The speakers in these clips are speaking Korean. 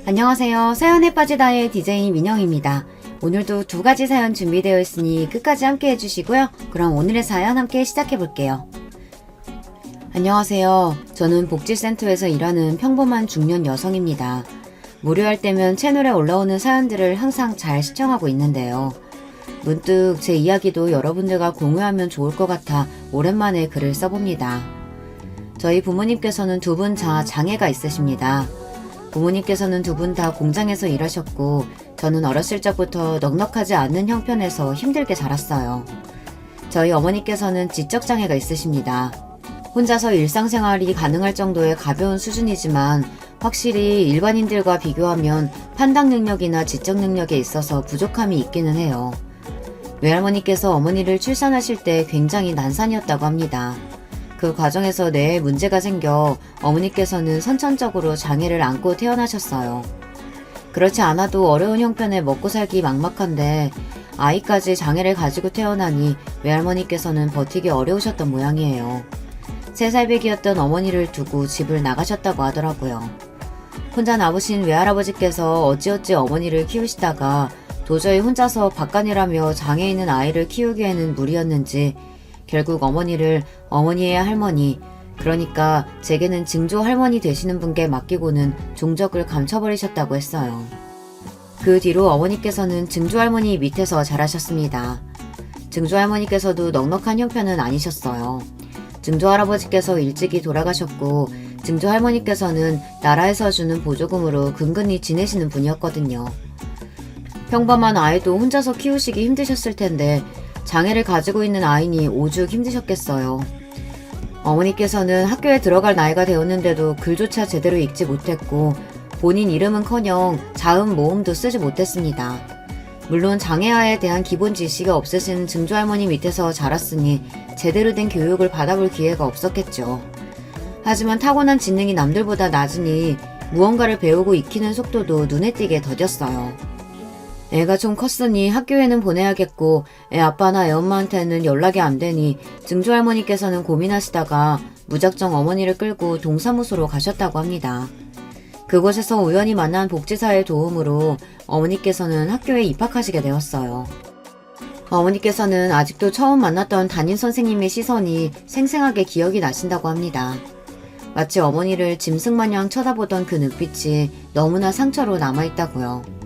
안녕하세요. 사연에 빠지다의 DJ 민영입니다. 오늘도 두 가지 사연 준비되어 있으니 끝까지 함께 해주시고요. 그럼 오늘의 사연 함께 시작해 볼게요. 안녕하세요. 저는 복지센터에서 일하는 평범한 중년 여성입니다. 무료할 때면 채널에 올라오는 사연들을 항상 잘 시청하고 있는데요. 문득 제 이야기도 여러분들과 공유하면 좋을 것 같아 오랜만에 글을 써봅니다. 저희 부모님께서는 두 분 다 장애가 있으십니다. 부모님께서는 두 분 다 공장에서 일하셨고 저는 어렸을 적부터 넉넉하지 않는 형편에서 힘들게 자랐어요. 저희 어머니께서는 지적장애가 있으십니다. 혼자서 일상생활이 가능할 정도의 가벼운 수준이지만 확실히 일반인들과 비교하면 판단 능력이나 지적 능력에 있어서 부족함이 있기는 해요. 외할머니께서 어머니를 출산하실 때 굉장히 난산이었다고 합니다. 그 과정에서 뇌에 문제가 생겨 어머니께서는 선천적으로 장애를 안고 태어나셨어요. 그렇지 않아도 어려운 형편에 먹고 살기 막막한데 아이까지 장애를 가지고 태어나니 외할머니께서는 버티기 어려우셨던 모양이에요. 3살배기였던 어머니를 두고 집을 나가셨다고 하더라고요. 혼자 남으신 외할아버지께서 어찌어찌 어머니를 키우시다가 도저히 혼자서 바깥일하며 장애 있는 아이를 키우기에는 무리였는지 결국 어머니를 어머니의 할머니, 그러니까 제게는 증조 할머니 되시는 분께 맡기고는 종적을 감춰버리셨다고 했어요. 그 뒤로 어머니께서는 증조 할머니 밑에서 자라셨습니다. 증조 할머니께서도 넉넉한 형편은 아니셨어요. 증조 할아버지께서 일찍이 돌아가셨고 증조 할머니께서는 나라에서 주는 보조금으로 근근히 지내시는 분이었거든요. 평범한 아이도 혼자서 키우시기 힘드셨을 텐데 장애를 가지고 있는 아이니 오죽 힘드셨겠어요. 어머니께서는 학교에 들어갈 나이가 되었는데도 글조차 제대로 읽지 못했고 본인 이름은커녕 자음 모음도 쓰지 못했습니다. 물론 장애아에 대한 기본 지식이 없으신 증조할머니 밑에서 자랐으니 제대로 된 교육을 받아볼 기회가 없었겠죠. 하지만 타고난 지능이 남들보다 낮으니 무언가를 배우고 익히는 속도도 눈에 띄게 더뎠어요. 애가 좀 컸으니 학교에는 보내야겠고 애 아빠나 애 엄마한테는 연락이 안 되니 증조할머니께서는 고민하시다가 무작정 어머니를 끌고 동사무소로 가셨다고 합니다. 그곳에서 우연히 만난 복지사의 도움으로 어머니께서는 학교에 입학하시게 되었어요. 어머니께서는 아직도 처음 만났던 담임선생님의 시선이 생생하게 기억이 나신다고 합니다. 마치 어머니를 짐승마냥 쳐다보던 그 눈빛이 너무나 상처로 남아있다고요.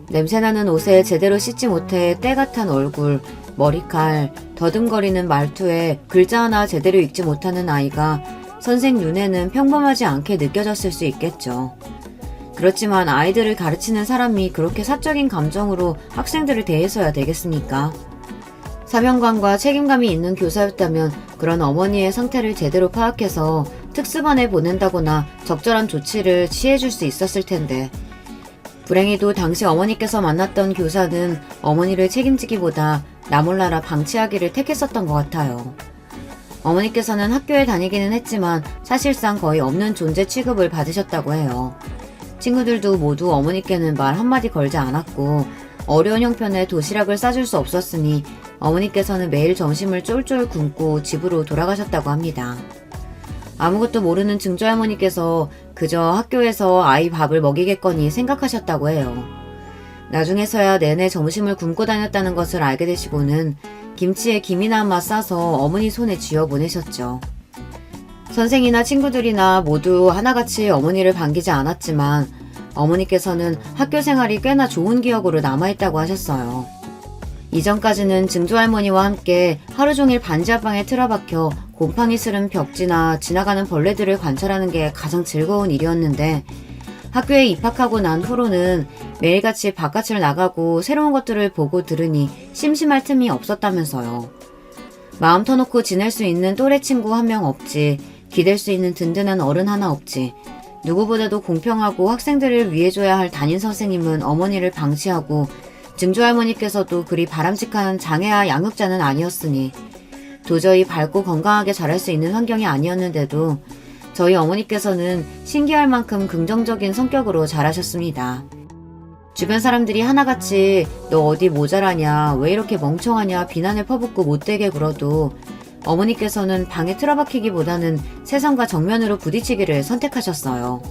냄새나는 옷에 제대로 씻지 못해 때가 탄 얼굴, 머리칼, 더듬거리는 말투에 글자 하나 제대로 읽지 못하는 아이가 선생 눈에는 평범하지 않게 느껴졌을 수 있겠죠. 그렇지만 아이들을 가르치는 사람이 그렇게 사적인 감정으로 학생들을 대해서야 되겠습니까? 사명감과 책임감이 있는 교사였다면 그런 어머니의 상태를 제대로 파악해서 특수반에 보낸다거나 적절한 조치를 취해줄 수 있었을 텐데 불행히도 당시 어머니께서 만났던 교사는 어머니를 책임지기보다 나몰라라 방치하기를 택했었던 것 같아요. 어머니께서는 학교에 다니기는 했지만 사실상 거의 없는 존재 취급을 받으셨다고 해요. 친구들도 모두 어머니께는 말 한마디 걸지 않았고 어려운 형편에 도시락을 싸줄 수 없었으니 어머니께서는 매일 점심을 쫄쫄 굶고 집으로 돌아가셨다고 합니다. 아무것도 모르는 증조할머니께서 그저 학교에서 아이 밥을 먹이겠거니 생각하셨다고 해요. 나중에서야 내내 점심을 굶고 다녔다는 것을 알게 되시고는 김치에 김이나 맛 싸서 어머니 손에 쥐어 보내셨죠. 선생이나 친구들이나 모두 하나같이 어머니를 반기지 않았지만 어머니께서는 학교 생활이 꽤나 좋은 기억으로 남아있다고 하셨어요. 이전까지는 증조할머니와 함께 하루 종일 반지 앞방에 틀어박혀 곰팡이 스른 벽지나 지나가는 벌레들을 관찰하는 게 가장 즐거운 일이었는데 학교에 입학하고 난 후로는 매일같이 바깥을 나가고 새로운 것들을 보고 들으니 심심할 틈이 없었다면서요. 마음 터놓고 지낼 수 있는 또래 친구 한 명 없지, 기댈 수 있는 든든한 어른 하나 없지, 누구보다도 공평하고 학생들을 위해줘야 할 담임선생님은 어머니를 방치하고 증조할머니께서도 그리 바람직한 장애아 양육자는 아니었으니 도저히 밝고 건강하게 자랄 수 있는 환경이 아니었는데도 저희 어머니께서는 신기할 만큼 긍정적인 성격으로 자라셨습니다. 주변 사람들이 하나같이 너 어디 모자라냐, 왜 이렇게 멍청하냐 비난을 퍼붓고 못되게 굴어도 어머니께서는 방에 틀어박히기보다는 세상과 정면으로 부딪히기를 선택하셨어요.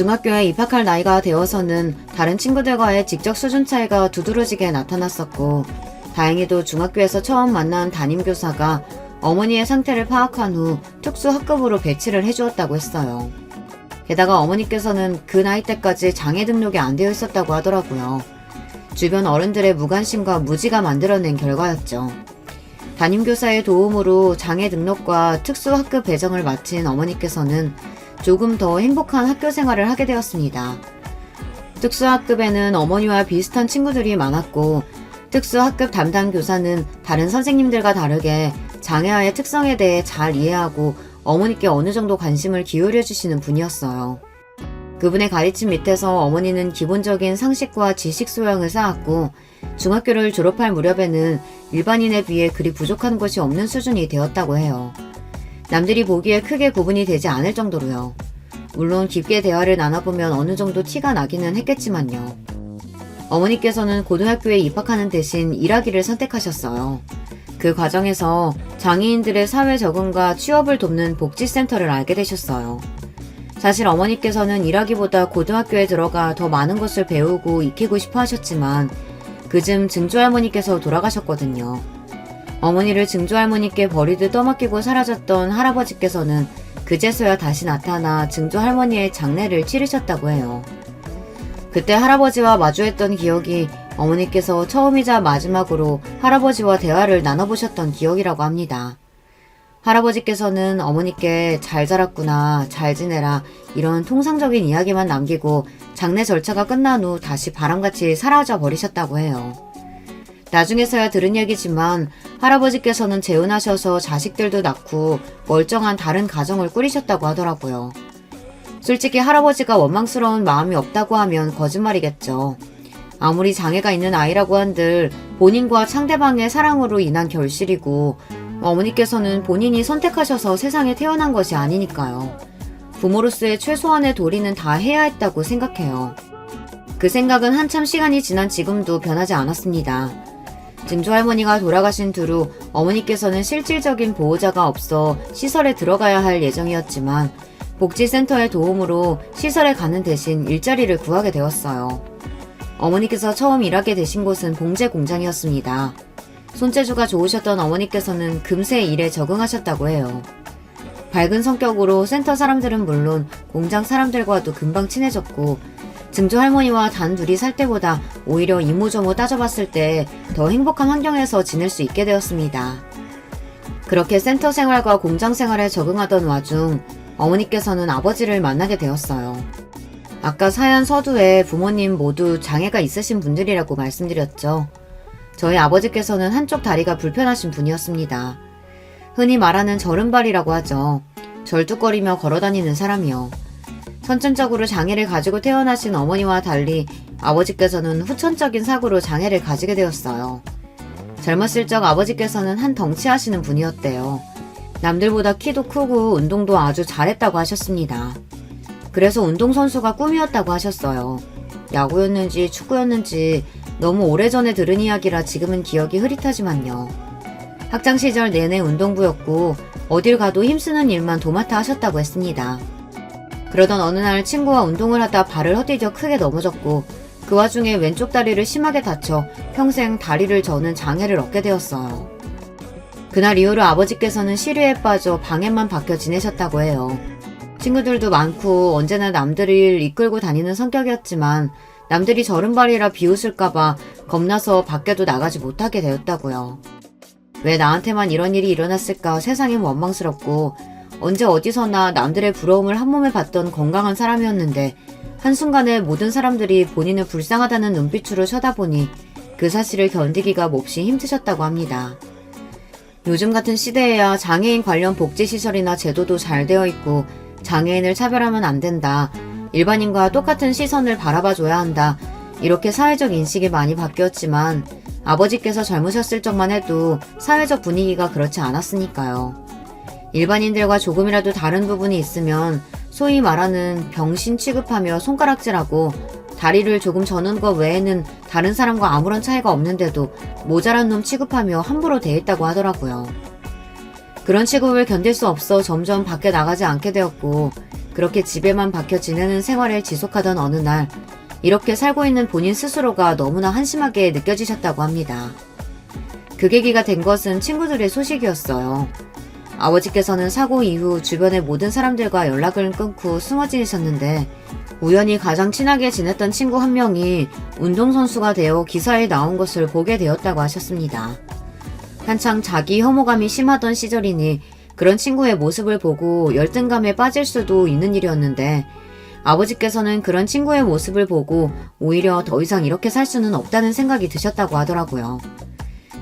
중학교에 입학할 나이가 되어서는 다른 친구들과의 직접 수준 차이가 두드러지게 나타났었고, 다행히도 중학교에서 처음 만난 담임교사가 어머니의 상태를 파악한 후 특수학급으로 배치를 해주었다고 했어요. 게다가 어머니께서는 그 나이 때까지 장애 등록이 안 되어 있었다고 하더라고요. 주변 어른들의 무관심과 무지가 만들어낸 결과였죠. 담임교사의 도움으로 장애 등록과 특수학급 배정을 마친 어머니께서는 조금 더 행복한 학교 생활을 하게 되었습니다. 특수학급에는 어머니와 비슷한 친구들이 많았고, 특수학급 담당 교사는 다른 선생님들과 다르게 장애아의 특성에 대해 잘 이해하고 어머니께 어느 정도 관심을 기울여 주시는 분이었어요. 그분의 가르침 밑에서 어머니는 기본적인 상식과 지식 소양을 쌓았고, 중학교를 졸업할 무렵에는 일반인에 비해 그리 부족한 것이 없는 수준이 되었다고 해요. 남들이 보기에 크게 구분이 되지 않을 정도로요. 물론 깊게 대화를 나눠보면 어느 정도 티가 나기는 했겠지만요. 어머니께서는 고등학교에 입학하는 대신 일하기를 선택하셨어요. 그 과정에서 장애인들의 사회 적응과 취업을 돕는 복지센터를 알게 되셨어요. 사실 어머니께서는 일하기보다 고등학교에 들어가 더 많은 것을 배우고 익히고 싶어 하셨지만 그즘 증조할머니께서 돌아가셨거든요. 어머니를 증조할머니께 버리듯 떠맡기고 사라졌던 할아버지께서는 그제서야 다시 나타나 증조할머니의 장례를 치르셨다고 해요. 그때 할아버지와 마주했던 기억이 어머니께서 처음이자 마지막으로 할아버지와 대화를 나눠보셨던 기억이라고 합니다. 할아버지께서는 어머니께 잘 자랐구나, 잘 지내라 이런 통상적인 이야기만 남기고 장례 절차가 끝난 후 다시 바람같이 사라져 버리셨다고 해요. 나중에서야 들은 얘기지만 할아버지께서는 재혼하셔서 자식들도 낳고 멀쩡한 다른 가정을 꾸리셨다고 하더라고요. 솔직히 할아버지가 원망스러운 마음이 없다고 하면 거짓말이겠죠. 아무리 장애가 있는 아이라고 한들 본인과 상대방의 사랑으로 인한 결실이고 어머니께서는 본인이 선택하셔서 세상에 태어난 것이 아니니까요. 부모로서의 최소한의 도리는 다 해야 했다고 생각해요. 그 생각은 한참 시간이 지난 지금도 변하지 않았습니다. 증조할머니가 돌아가신 뒤로 어머니께서는 실질적인 보호자가 없어 시설에 들어가야 할 예정이었지만 복지센터의 도움으로 시설에 가는 대신 일자리를 구하게 되었어요. 어머니께서 처음 일하게 되신 곳은 봉제 공장이었습니다. 손재주가 좋으셨던 어머니께서는 금세 일에 적응하셨다고 해요. 밝은 성격으로 센터 사람들은 물론 공장 사람들과도 금방 친해졌고 증조할머니와 단 둘이 살 때보다 오히려 이모저모 따져봤을 때 더 행복한 환경에서 지낼 수 있게 되었습니다. 그렇게 센터 생활과 공장 생활에 적응하던 와중 어머니께서는 아버지를 만나게 되었어요. 아까 사연 서두에 부모님 모두 장애가 있으신 분들이라고 말씀드렸죠. 저희 아버지께서는 한쪽 다리가 불편하신 분이었습니다. 흔히 말하는 절은발이라고 하죠. 절뚝거리며 걸어다니는 사람이요. 선천적으로 장애를 가지고 태어나신 어머니와 달리 아버지께서는 후천적인 사고로 장애를 가지게 되었어요. 젊었을 적 아버지께서는 한 덩치하시는 분이었대요. 남들보다 키도 크고 운동도 아주 잘했다고 하셨습니다. 그래서 운동선수가 꿈이었다고 하셨어요. 야구였는지 축구였는지 너무 오래전에 들은 이야기라 지금은 기억이 흐릿하지만요. 학창시절 내내 운동부였고 어딜 가도 힘쓰는 일만 도맡아 하셨다고 했습니다. 그러던 어느 날 친구와 운동을 하다 발을 헛디뎌 크게 넘어졌고 그 와중에 왼쪽 다리를 심하게 다쳐 평생 다리를 저는 장애를 얻게 되었어요. 그날 이후로 아버지께서는 시류에 빠져 방에만 박혀 지내셨다고 해요. 친구들도 많고 언제나 남들을 이끌고 다니는 성격이었지만 남들이 절은발이라 비웃을까봐 겁나서 밖에도 나가지 못하게 되었다고요. 왜 나한테만 이런 일이 일어났을까 세상이 원망스럽고 언제 어디서나 남들의 부러움을 한몸에 받던 건강한 사람이었는데 한순간에 모든 사람들이 본인을 불쌍하다는 눈빛으로 쳐다보니 그 사실을 견디기가 몹시 힘드셨다고 합니다. 요즘 같은 시대에야 장애인 관련 복지시설이나 제도도 잘 되어 있고 장애인을 차별하면 안 된다. 일반인과 똑같은 시선을 바라봐줘야 한다. 이렇게 사회적 인식이 많이 바뀌었지만 아버지께서 젊으셨을 적만 해도 사회적 분위기가 그렇지 않았으니까요. 일반인들과 조금이라도 다른 부분이 있으면 소위 말하는 병신 취급하며 손가락질하고 다리를 조금 저는 것 외에는 다른 사람과 아무런 차이가 없는데도 모자란 놈 취급하며 함부로 대했다고 하더라고요. 그런 시국을 견딜 수 없어 점점 밖에 나가지 않게 되었고 그렇게 집에만 박혀 지내는 생활을 지속하던 어느 날 이렇게 살고 있는 본인 스스로가 너무나 한심하게 느껴지셨다고 합니다. 그 계기가 된 것은 친구들의 소식이었어요. 아버지께서는 사고 이후 주변의 모든 사람들과 연락을 끊고 숨어 지내셨는데 우연히 가장 친하게 지냈던 친구 한 명이 운동선수가 되어 기사에 나온 것을 보게 되었다고 하셨습니다. 한창 자기 혐오감이 심하던 시절이니 그런 친구의 모습을 보고 열등감에 빠질 수도 있는 일이었는데 아버지께서는 그런 친구의 모습을 보고 오히려 더 이상 이렇게 살 수는 없다는 생각이 드셨다고 하더라고요.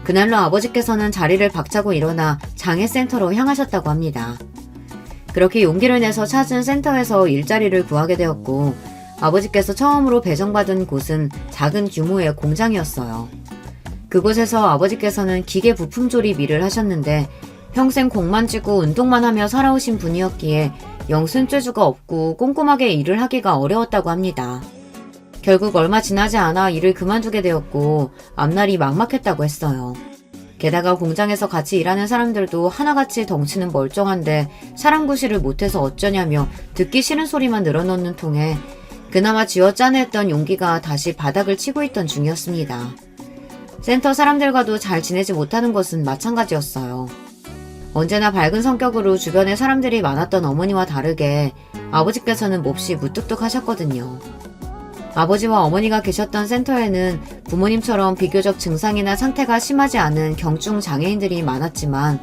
그날로 아버지께서는 자리를 박차고 일어나 장애센터로 향하셨다고 합니다. 그렇게 용기를 내서 찾은 센터에서 일자리를 구하게 되었고 아버지께서 처음으로 배정받은 곳은 작은 규모의 공장이었어요. 그곳에서 아버지께서는 기계 부품 조립 일을 하셨는데 평생 공만 쥐고 운동만 하며 살아오신 분이었기에 영 손재주가 없고 꼼꼼하게 일을 하기가 어려웠다고 합니다. 결국 얼마 지나지 않아 일을 그만두게 되었고 앞날이 막막했다고 했어요. 게다가 공장에서 같이 일하는 사람들도 하나같이 덩치는 멀쩡한데 사람 구실을 못해서 어쩌냐며 듣기 싫은 소리만 늘어놓는 통에 그나마 쥐어짜냈던 용기가 다시 바닥을 치고 있던 중이었습니다. 센터 사람들과도 잘 지내지 못하는 것은 마찬가지였어요. 언제나 밝은 성격으로 주변에 사람들이 많았던 어머니와 다르게 아버지께서는 몹시 무뚝뚝하셨거든요. 아버지와 어머니가 계셨던 센터에는 부모님처럼 비교적 증상이나 상태가 심하지 않은 경증 장애인들이 많았지만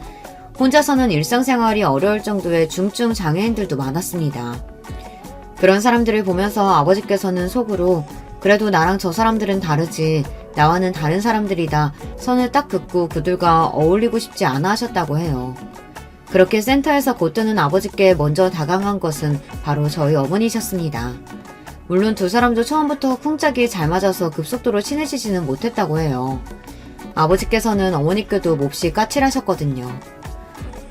혼자서는 일상생활이 어려울 정도의 중증 장애인들도 많았습니다. 그런 사람들을 보면서 아버지께서는 속으로 그래도 나랑 저 사람들은 다르지, 나와는 다른 사람들이다 선을 딱 긋고 그들과 어울리고 싶지 않아 하셨다고 해요. 그렇게 센터에서 곧드는 아버지께 먼저 다가간 것은 바로 저희 어머니셨습니다. 물론 두 사람도 처음부터 쿵짝이 잘 맞아서 급속도로 친해지지는 못했다고 해요. 아버지께서는 어머니께도 몹시 까칠하셨거든요.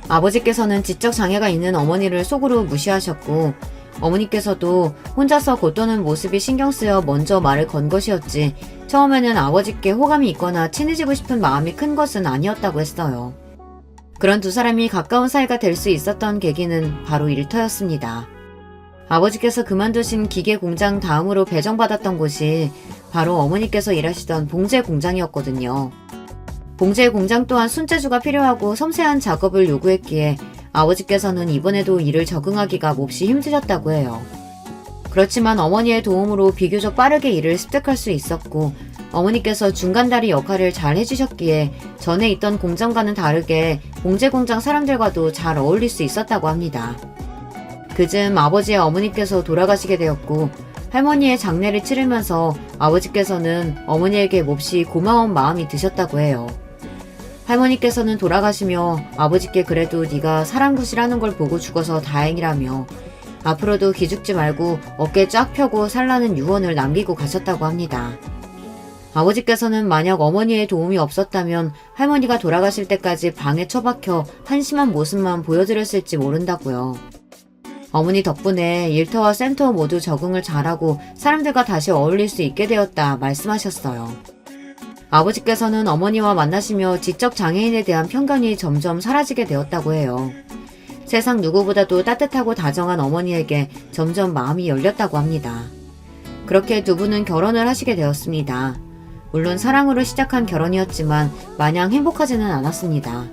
아버지께서는 지적 장애가 있는 어머니를 속으로 무시하셨고 어머니께서도 혼자서 곧도는 모습이 신경 쓰여 먼저 말을 건 것이었지 처음에는 아버지께 호감이 있거나 친해지고 싶은 마음이 큰 것은 아니었다고 했어요. 그런 두 사람이 가까운 사이가 될 수 있었던 계기는 바로 일터였습니다. 아버지께서 그만두신 기계 공장 다음으로 배정받았던 곳이 바로 어머니께서 일하시던 봉제 공장이었거든요. 봉제 공장 또한 손재주가 필요하고 섬세한 작업을 요구했기에 아버지께서는 이번에도 일을 적응하기가 몹시 힘드셨다고 해요. 그렇지만 어머니의 도움으로 비교적 빠르게 일을 습득할 수 있었고 어머니께서 중간다리 역할을 잘 해주셨기에 전에 있던 공장과는 다르게 봉제 공장 사람들과도 잘 어울릴 수 있었다고 합니다. 그즈음 아버지의 어머니께서 돌아가시게 되었고 할머니의 장례를 치르면서 아버지께서는 어머니에게 몹시 고마운 마음이 드셨다고 해요. 할머니께서는 돌아가시며 아버지께 그래도 네가 사람 구실하는 걸 보고 죽어서 다행이라며 앞으로도 기죽지 말고 어깨 쫙 펴고 살라는 유언을 남기고 가셨다고 합니다. 아버지께서는 만약 어머니의 도움이 없었다면 할머니가 돌아가실 때까지 방에 처박혀 한심한 모습만 보여드렸을지 모른다고요. 어머니 덕분에 일터와 센터 모두 적응을 잘하고 사람들과 다시 어울릴 수 있게 되었다 말씀하셨어요. 아버지께서는 어머니와 만나시며 지적 장애인에 대한 편견이 점점 사라지게 되었다고 해요. 세상 누구보다도 따뜻하고 다정한 어머니에게 점점 마음이 열렸다고 합니다. 그렇게 두 분은 결혼을 하시게 되었습니다. 물론 사랑으로 시작한 결혼이었지만 마냥 행복하지는 않았습니다.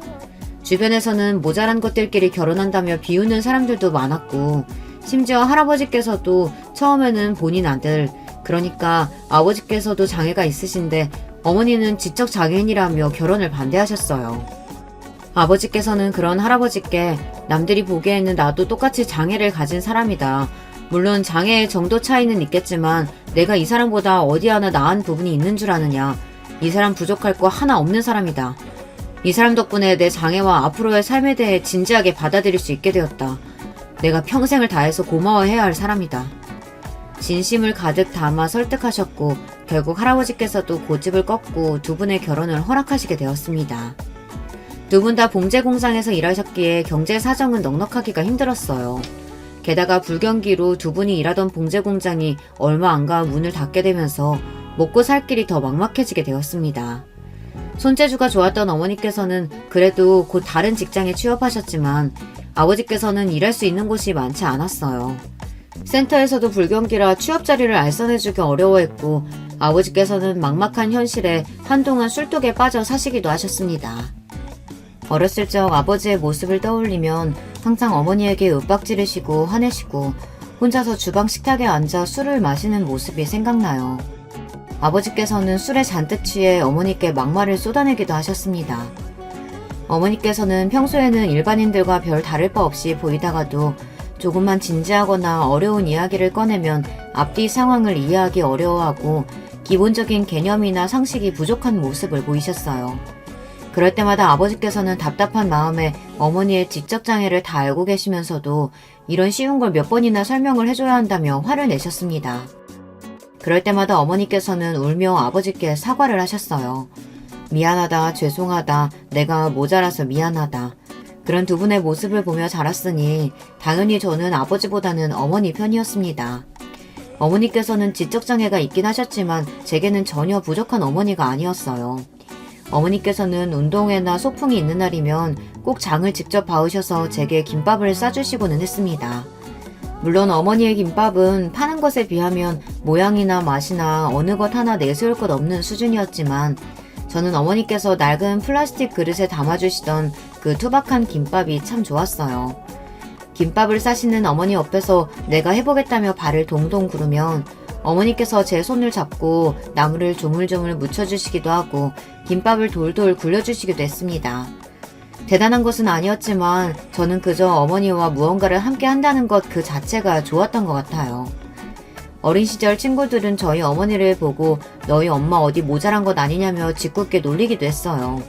주변에서는 모자란 것들끼리 결혼한다며 비웃는 사람들도 많았고 심지어 할아버지께서도 처음에는 본인 아들, 그러니까 아버지께서도 장애가 있으신데 어머니는 지적 장애인이라며 결혼을 반대하셨어요. 아버지께서는 그런 할아버지께 남들이 보기에는 나도 똑같이 장애를 가진 사람이다. 물론 장애의 정도 차이는 있겠지만 내가 이 사람보다 어디 하나 나은 부분이 있는 줄 아느냐. 이 사람 부족할 거 하나 없는 사람이다. 이 사람 덕분에 내 장애와 앞으로의 삶에 대해 진지하게 받아들일 수 있게 되었다. 내가 평생을 다해서 고마워해야 할 사람이다. 진심을 가득 담아 설득하셨고 결국 할아버지께서도 고집을 꺾고 두 분의 결혼을 허락하시게 되었습니다. 두 분 다 봉제 공장에서 일하셨기에 경제 사정은 넉넉하기가 힘들었어요. 게다가 불경기로 두 분이 일하던 봉제 공장이 얼마 안 가 문을 닫게 되면서 먹고 살 길이 더 막막해지게 되었습니다. 손재주가 좋았던 어머니께서는 그래도 곧 다른 직장에 취업하셨지만 아버지께서는 일할 수 있는 곳이 많지 않았어요. 센터에서도 불경기라 취업 자리를 알선해주기 어려워했고 아버지께서는 막막한 현실에 한동안 술독에 빠져 사시기도 하셨습니다. 어렸을 적 아버지의 모습을 떠올리면 항상 어머니에게 윽박지르시고 화내시고 혼자서 주방 식탁에 앉아 술을 마시는 모습이 생각나요. 아버지께서는 술에 잔뜩 취해 어머니께 막말을 쏟아내기도 하셨습니다. 어머니께서는 평소에는 일반인들과 별 다를 바 없이 보이다가도 조금만 진지하거나 어려운 이야기를 꺼내면 앞뒤 상황을 이해하기 어려워하고 기본적인 개념이나 상식이 부족한 모습을 보이셨어요. 그럴 때마다 아버지께서는 답답한 마음에 어머니의 지적장애를 다 알고 계시면서도 이런 쉬운 걸 몇 번이나 설명을 해줘야 한다며 화를 내셨습니다. 그럴 때마다 어머니께서는 울며 아버지께 사과를 하셨어요. 미안하다, 죄송하다, 내가 모자라서 미안하다. 그런 두 분의 모습을 보며 자랐으니 당연히 저는 아버지보다는 어머니 편이었습니다. 어머니께서는 지적장애가 있긴 하셨지만 제게는 전혀 부족한 어머니가 아니었어요. 어머니께서는 운동회나 소풍이 있는 날이면 꼭 장을 직접 봐오셔서 제게 김밥을 싸주시고는 했습니다. 물론 어머니의 김밥은 파는 것에 비하면 모양이나 맛이나 어느 것 하나 내세울 것 없는 수준이었지만 저는 어머니께서 낡은 플라스틱 그릇에 담아주시던 그 투박한 김밥이 참 좋았어요. 김밥을 싸시는 어머니 옆에서 내가 해보겠다며 발을 동동 구르면 어머니께서 제 손을 잡고 나물을 조물조물 묻혀주시기도 하고 김밥을 돌돌 굴려주시기도 했습니다. 대단한 것은 아니었지만 저는 그저 어머니와 무언가를 함께 한다는 것 그 자체가 좋았던 것 같아요. 어린 시절 친구들은 저희 어머니를 보고 너희 엄마 어디 모자란 것 아니냐며 짓궂게 놀리기도 했어요.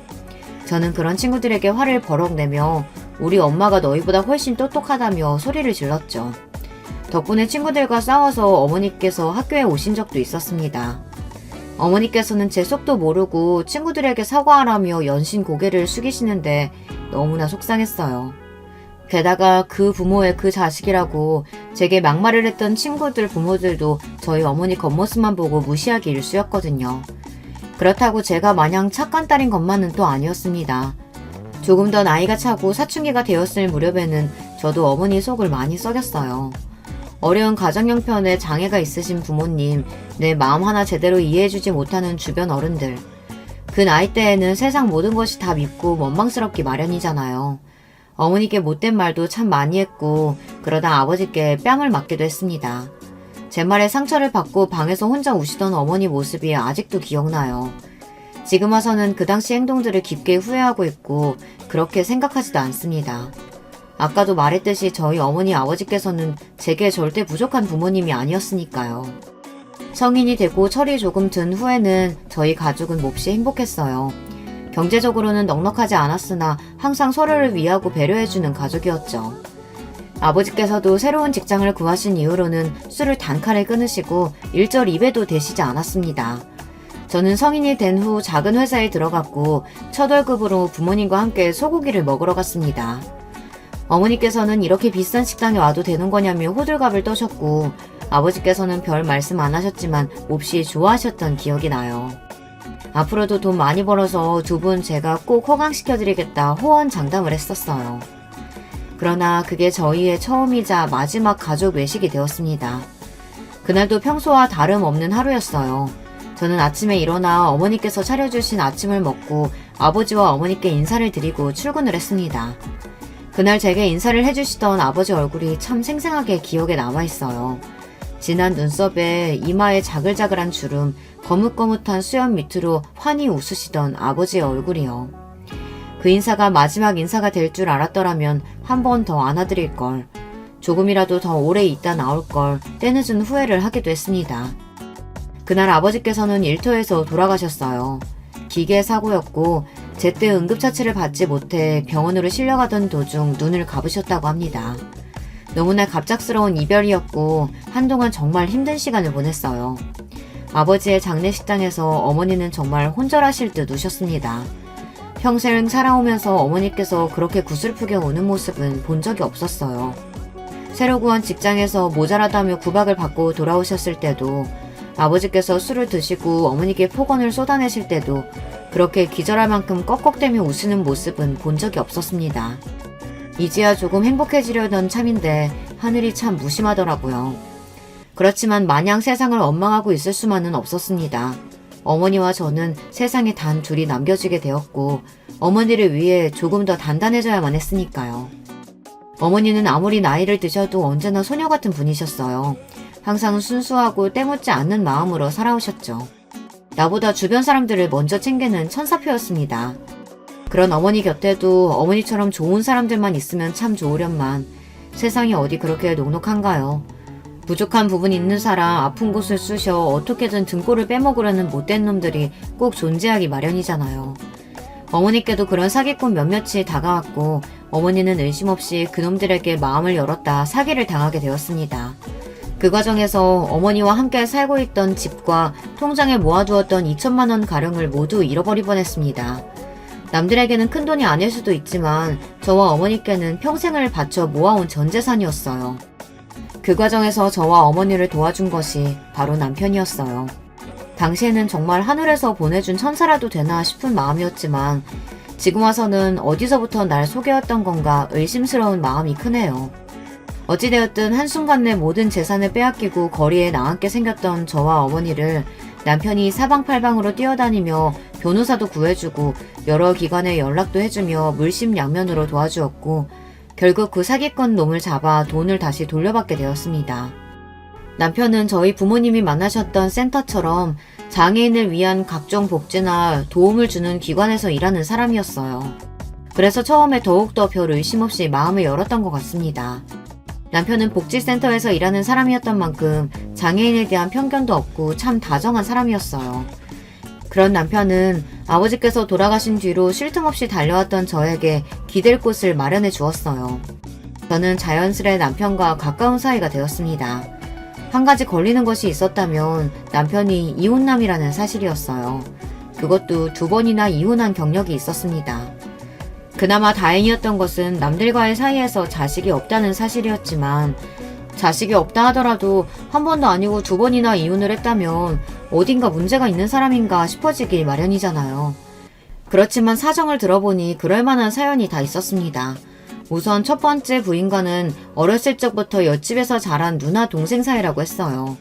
저는 그런 친구들에게 화를 버럭 내며 우리 엄마가 너희보다 훨씬 똑똑하다며 소리를 질렀죠. 덕분에 친구들과 싸워서 어머니께서 학교에 오신 적도 있었습니다. 어머니께서는 제 속도 모르고 친구들에게 사과하라며 연신 고개를 숙이시는데 너무나 속상했어요. 게다가 그 부모의 그 자식이라고 제게 막말을 했던 친구들 부모들도 저희 어머니 겉모습만 보고 무시하기 일쑤였거든요. 그렇다고 제가 마냥 착한 딸인 것만은 또 아니었습니다. 조금 더 나이가 차고 사춘기가 되었을 무렵에는 저도 어머니 속을 많이 썩였어요. 어려운 가정 형편에 장애가 있으신 부모님, 내 마음 하나 제대로 이해해주지 못하는 주변 어른들. 그 나이대에는 세상 모든 것이 다 밉고 원망스럽기 마련이잖아요. 어머니께 못된 말도 참 많이 했고 그러다 아버지께 뺨을 맞기도 했습니다. 제 말에 상처를 받고 방에서 혼자 우시던 어머니 모습이 아직도 기억나요. 지금 와서는 그 당시 행동들을 깊게 후회하고 있고 그렇게 생각하지도 않습니다. 아까도 말했듯이 저희 어머니 아버지께서는 제게 절대 부족한 부모님이 아니었으니까요. 성인이 되고 철이 조금 든 후에는 저희 가족은 몹시 행복했어요. 경제적으로는 넉넉하지 않았으나 항상 서로를 위하고 배려해주는 가족이었죠. 아버지께서도 새로운 직장을 구하신 이후로는 술을 단칼에 끊으시고 일절 입에도 대시지 않았습니다. 저는 성인이 된 후 작은 회사에 들어갔고 첫 월급으로 부모님과 함께 소고기를 먹으러 갔습니다. 어머니께서는 이렇게 비싼 식당에 와도 되는 거냐며 호들갑을 떠셨고 아버지께서는 별 말씀 안 하셨지만 몹시 좋아하셨던 기억이 나요. 앞으로도 돈 많이 벌어서 두 분 제가 꼭 호강시켜드리겠다 호언장담을 했었어요. 그러나 그게 저희의 처음이자 마지막 가족 외식이 되었습니다. 그날도 평소와 다름없는 하루였어요. 저는 아침에 일어나 어머니께서 차려주신 아침을 먹고 아버지와 어머니께 인사를 드리고 출근을 했습니다. 그날 제게 인사를 해주시던 아버지 얼굴이 참 생생하게 기억에 남아있어요. 진한 눈썹에 이마에 자글자글한 주름, 거뭇거뭇한 수염 밑으로 환히 웃으시던 아버지의 얼굴이요. 그 인사가 마지막 인사가 될 줄 알았더라면 한 번 더 안아드릴 걸, 조금이라도 더 오래 있다 나올 걸 때늦은 후회를 하기도 했습니다. 그날 아버지께서는 일터에서 돌아가셨어요. 기계 사고였고 제때 응급처치를 받지 못해 병원으로 실려가던 도중 눈을 감으셨다고 합니다. 너무나 갑작스러운 이별이었고 한동안 정말 힘든 시간을 보냈어요. 아버지의 장례식장에서 어머니는 정말 혼절하실 듯 우셨습니다. 평생 살아오면서 어머니께서 그렇게 구슬프게 우는 모습은 본 적이 없었어요. 새로 구한 직장에서 모자라다며 구박을 받고 돌아오셨을 때도, 아버지께서 술을 드시고 어머니께 폭언을 쏟아내실 때도 그렇게 기절할 만큼 꺽꺽대며 웃으는 모습은 본 적이 없었습니다. 이제야 조금 행복해지려던 참인데 하늘이 참 무심하더라고요. 그렇지만 마냥 세상을 원망하고 있을 수만은 없었습니다. 어머니와 저는 세상에 단 둘이 남겨지게 되었고 어머니를 위해 조금 더 단단해져야만 했으니까요. 어머니는 아무리 나이를 드셔도 언제나 소녀 같은 분이셨어요. 항상 순수하고 때묻지 않는 마음으로 살아오셨죠. 나보다 주변 사람들을 먼저 챙기는 천사표였습니다. 그런 어머니 곁에도 어머니처럼 좋은 사람들만 있으면 참 좋으련만 세상이 어디 그렇게 녹록한가요? 부족한 부분 있는 사람 아픈 곳을 쑤셔 어떻게든 등골을 빼먹으려는 못된 놈들이 꼭 존재하기 마련이잖아요. 어머니께도 그런 사기꾼 몇몇이 다가왔고 어머니는 의심 없이 그놈들에게 마음을 열었다 사기를 당하게 되었습니다. 그 과정에서 어머니와 함께 살고 있던 집과 통장에 모아두었던 2천만 원 가량을 모두 잃어버릴 뻔했습니다. 남들에게는 큰돈이 아닐 수도 있지만 저와 어머니께는 평생을 바쳐 모아온 전 재산이었어요. 그 과정에서 저와 어머니를 도와준 것이 바로 남편이었어요. 당시에는 정말 하늘에서 보내준 천사라도 되나 싶은 마음이었지만 지금 와서는 어디서부터 날 속여왔던 건가 의심스러운 마음이 크네요. 어찌되었든 한순간에 모든 재산을 빼앗기고 거리에 나앉게 생겼던 저와 어머니를 남편이 사방팔방으로 뛰어다니며 변호사도 구해주고 여러 기관에 연락도 해주며 물심양면으로 도와주었고 결국 그 사기꾼 놈을 잡아 돈을 다시 돌려받게 되었습니다. 남편은 저희 부모님이 만나셨던 센터처럼 장애인을 위한 각종 복지나 도움을 주는 기관에서 일하는 사람이었어요. 그래서 처음에 더욱더 별 의심 없이 마음을 열었던 것 같습니다. 남편은 복지센터에서 일하는 사람이었던 만큼 장애인에 대한 편견도 없고 참 다정한 사람이었어요. 그런 남편은 아버지께서 돌아가신 뒤로 쉴 틈 없이 달려왔던 저에게 기댈 곳을 마련해 주었어요. 저는 자연스레 남편과 가까운 사이가 되었습니다. 한 가지 걸리는 것이 있었다면 남편이 이혼남이라는 사실이었어요. 그것도 2번이나 이혼한 경력이 있었습니다. 그나마 다행이었던 것은 남들과의 사이에서 자식이 없다는 사실이었지만 자식이 없다 하더라도 한 번도 아니고 2번이나 이혼을 했다면 어딘가 문제가 있는 사람인가 싶어지길 마련이잖아요. 그렇지만 사정을 들어보니 그럴 만한 사연이 다 있었습니다. 우선 첫 번째 부인과는 어렸을 적부터 옆집에서 자란 누나 동생 사이라고 했어요.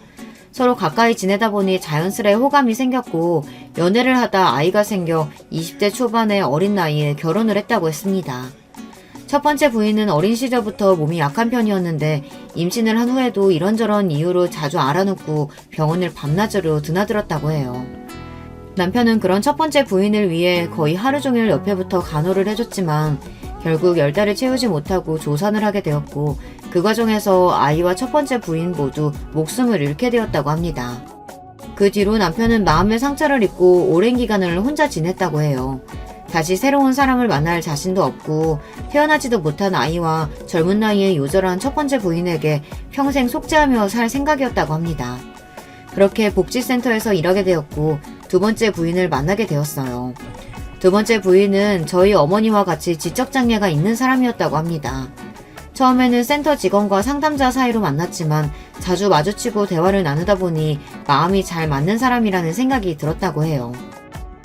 서로 가까이 지내다 보니 자연스레 호감이 생겼고 연애를 하다 아이가 생겨 20대 초반의 어린 나이에 결혼을 했다고 했습니다. 첫 번째 부인은 어린 시절부터 몸이 약한 편이었는데 임신을 한 후에도 이런저런 이유로 자주 앓아눕고 병원을 밤낮으로 드나들었다고 해요. 남편은 그런 첫 번째 부인을 위해 거의 하루 종일 옆에 붙어 간호를 해줬지만 결국 10달을 채우지 못하고 조산을 하게 되었고 그 과정에서 아이와 첫 번째 부인 모두 목숨을 잃게 되었다고 합니다. 그 뒤로 남편은 마음의 상처를 입고 오랜 기간을 혼자 지냈다고 해요. 다시 새로운 사람을 만날 자신도 없고 태어나지도 못한 아이와 젊은 나이에 요절한 첫 번째 부인에게 평생 속죄하며 살 생각이었다고 합니다. 그렇게 복지센터에서 일하게 되었고 2번째 부인을 만나게 되었어요. 2번째 부인은 저희 어머니와 같이 지적장애가 있는 사람이었다고 합니다. 처음에는 센터 직원과 상담자 사이로 만났지만 자주 마주치고 대화를 나누다 보니 마음이 잘 맞는 사람이라는 생각이 들었다고 해요.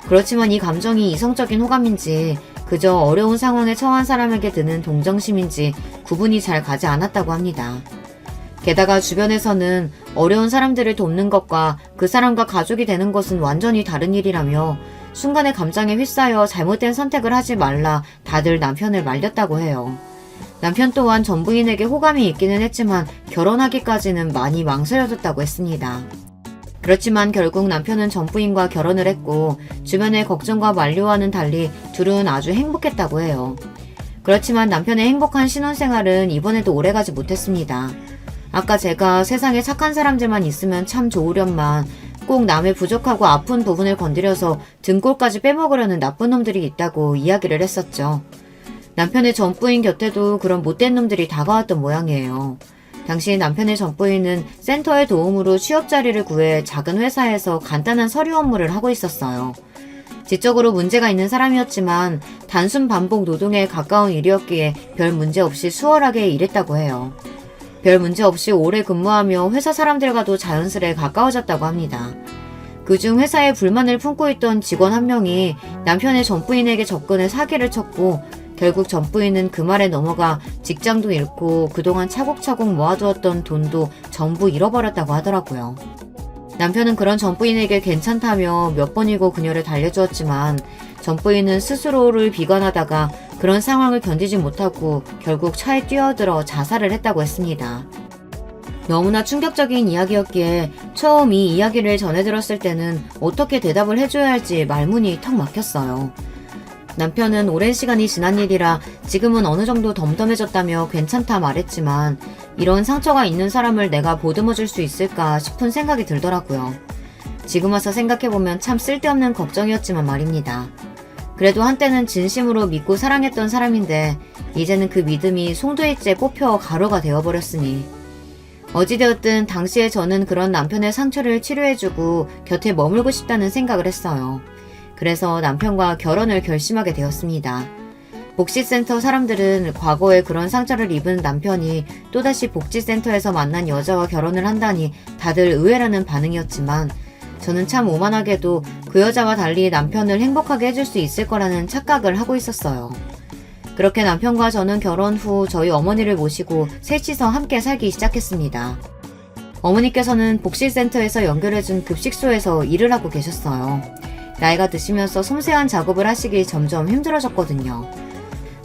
그렇지만 이 감정이 이성적인 호감인지 그저 어려운 상황에 처한 사람에게 드는 동정심인지 구분이 잘 가지 않았다고 합니다. 게다가 주변에서는 어려운 사람들을 돕는 것과 그 사람과 가족이 되는 것은 완전히 다른 일이라며 순간의 감정에 휩싸여 잘못된 선택을 하지 말라 다들 남편을 말렸다고 해요. 남편 또한 전 부인에게 호감이 있기는 했지만 결혼하기까지는 많이 망설여졌다고 했습니다. 그렇지만 결국 남편은 전 부인과 결혼을 했고 주변의 걱정과 만류와는 달리 둘은 아주 행복했다고 해요. 그렇지만 남편의 행복한 신혼생활은 이번에도 오래가지 못했습니다. 아까 제가 세상에 착한 사람들만 있으면 참 좋으련만 꼭 남의 부족하고 아픈 부분을 건드려서 등골까지 빼먹으려는 나쁜 놈들이 있다고 이야기를 했었죠. 남편의 전부인 곁에도 그런 못된 놈들이 다가왔던 모양이에요. 당시 남편의 전부인은 센터의 도움으로 취업 자리를 구해 작은 회사에서 간단한 서류 업무를 하고 있었어요. 지적으로 문제가 있는 사람이었지만 단순 반복 노동에 가까운 일이었기에 별 문제 없이 수월하게 일했다고 해요. 별 문제 없이 오래 근무하며 회사 사람들과도 자연스레 가까워졌다고 합니다. 그중 회사에 불만을 품고 있던 직원 한 명이 남편의 전부인에게 접근해 사기를 쳤고 결국 전부인은 그 말에 넘어가 직장도 잃고 그동안 차곡차곡 모아두었던 돈도 전부 잃어버렸다고 하더라고요. 남편은 그런 전부인에게 괜찮다며 몇 번이고 그녀를 달래주었지만 전부인은 스스로를 비관하다가 그런 상황을 견디지 못하고 결국 차에 뛰어들어 자살을 했다고 했습니다. 너무나 충격적인 이야기였기에 처음 이 이야기를 전해 들었을 때는 어떻게 대답을 해줘야 할지 말문이 턱 막혔어요. 남편은 오랜 시간이 지난 일이라 지금은 어느 정도 덤덤해졌다며 괜찮다 말했지만 이런 상처가 있는 사람을 내가 보듬어 줄 수 있을까 싶은 생각이 들더라고요. 지금 와서 생각해보면 참 쓸데없는 걱정이었지만 말입니다. 그래도 한때는 진심으로 믿고 사랑했던 사람인데 이제는 그 믿음이 송두리째 뽑혀 가루가 되어버렸으니 어찌되었든 당시에 저는 그런 남편의 상처를 치료해주고 곁에 머물고 싶다는 생각을 했어요. 그래서 남편과 결혼을 결심하게 되었습니다. 복지센터 사람들은 과거에 그런 상처를 입은 남편이 또다시 복지센터에서 만난 여자와 결혼을 한다니 다들 의외라는 반응이었지만 저는 참 오만하게도 그 여자와 달리 남편을 행복하게 해줄 수 있을 거라는 착각을 하고 있었어요. 그렇게 남편과 저는 결혼 후 저희 어머니를 모시고 셋이서 함께 살기 시작했습니다. 어머니께서는 복지센터에서 연결해준 급식소에서 일을 하고 계셨어요. 나이가 드시면서 섬세한 작업을 하시기 점점 힘들어졌거든요.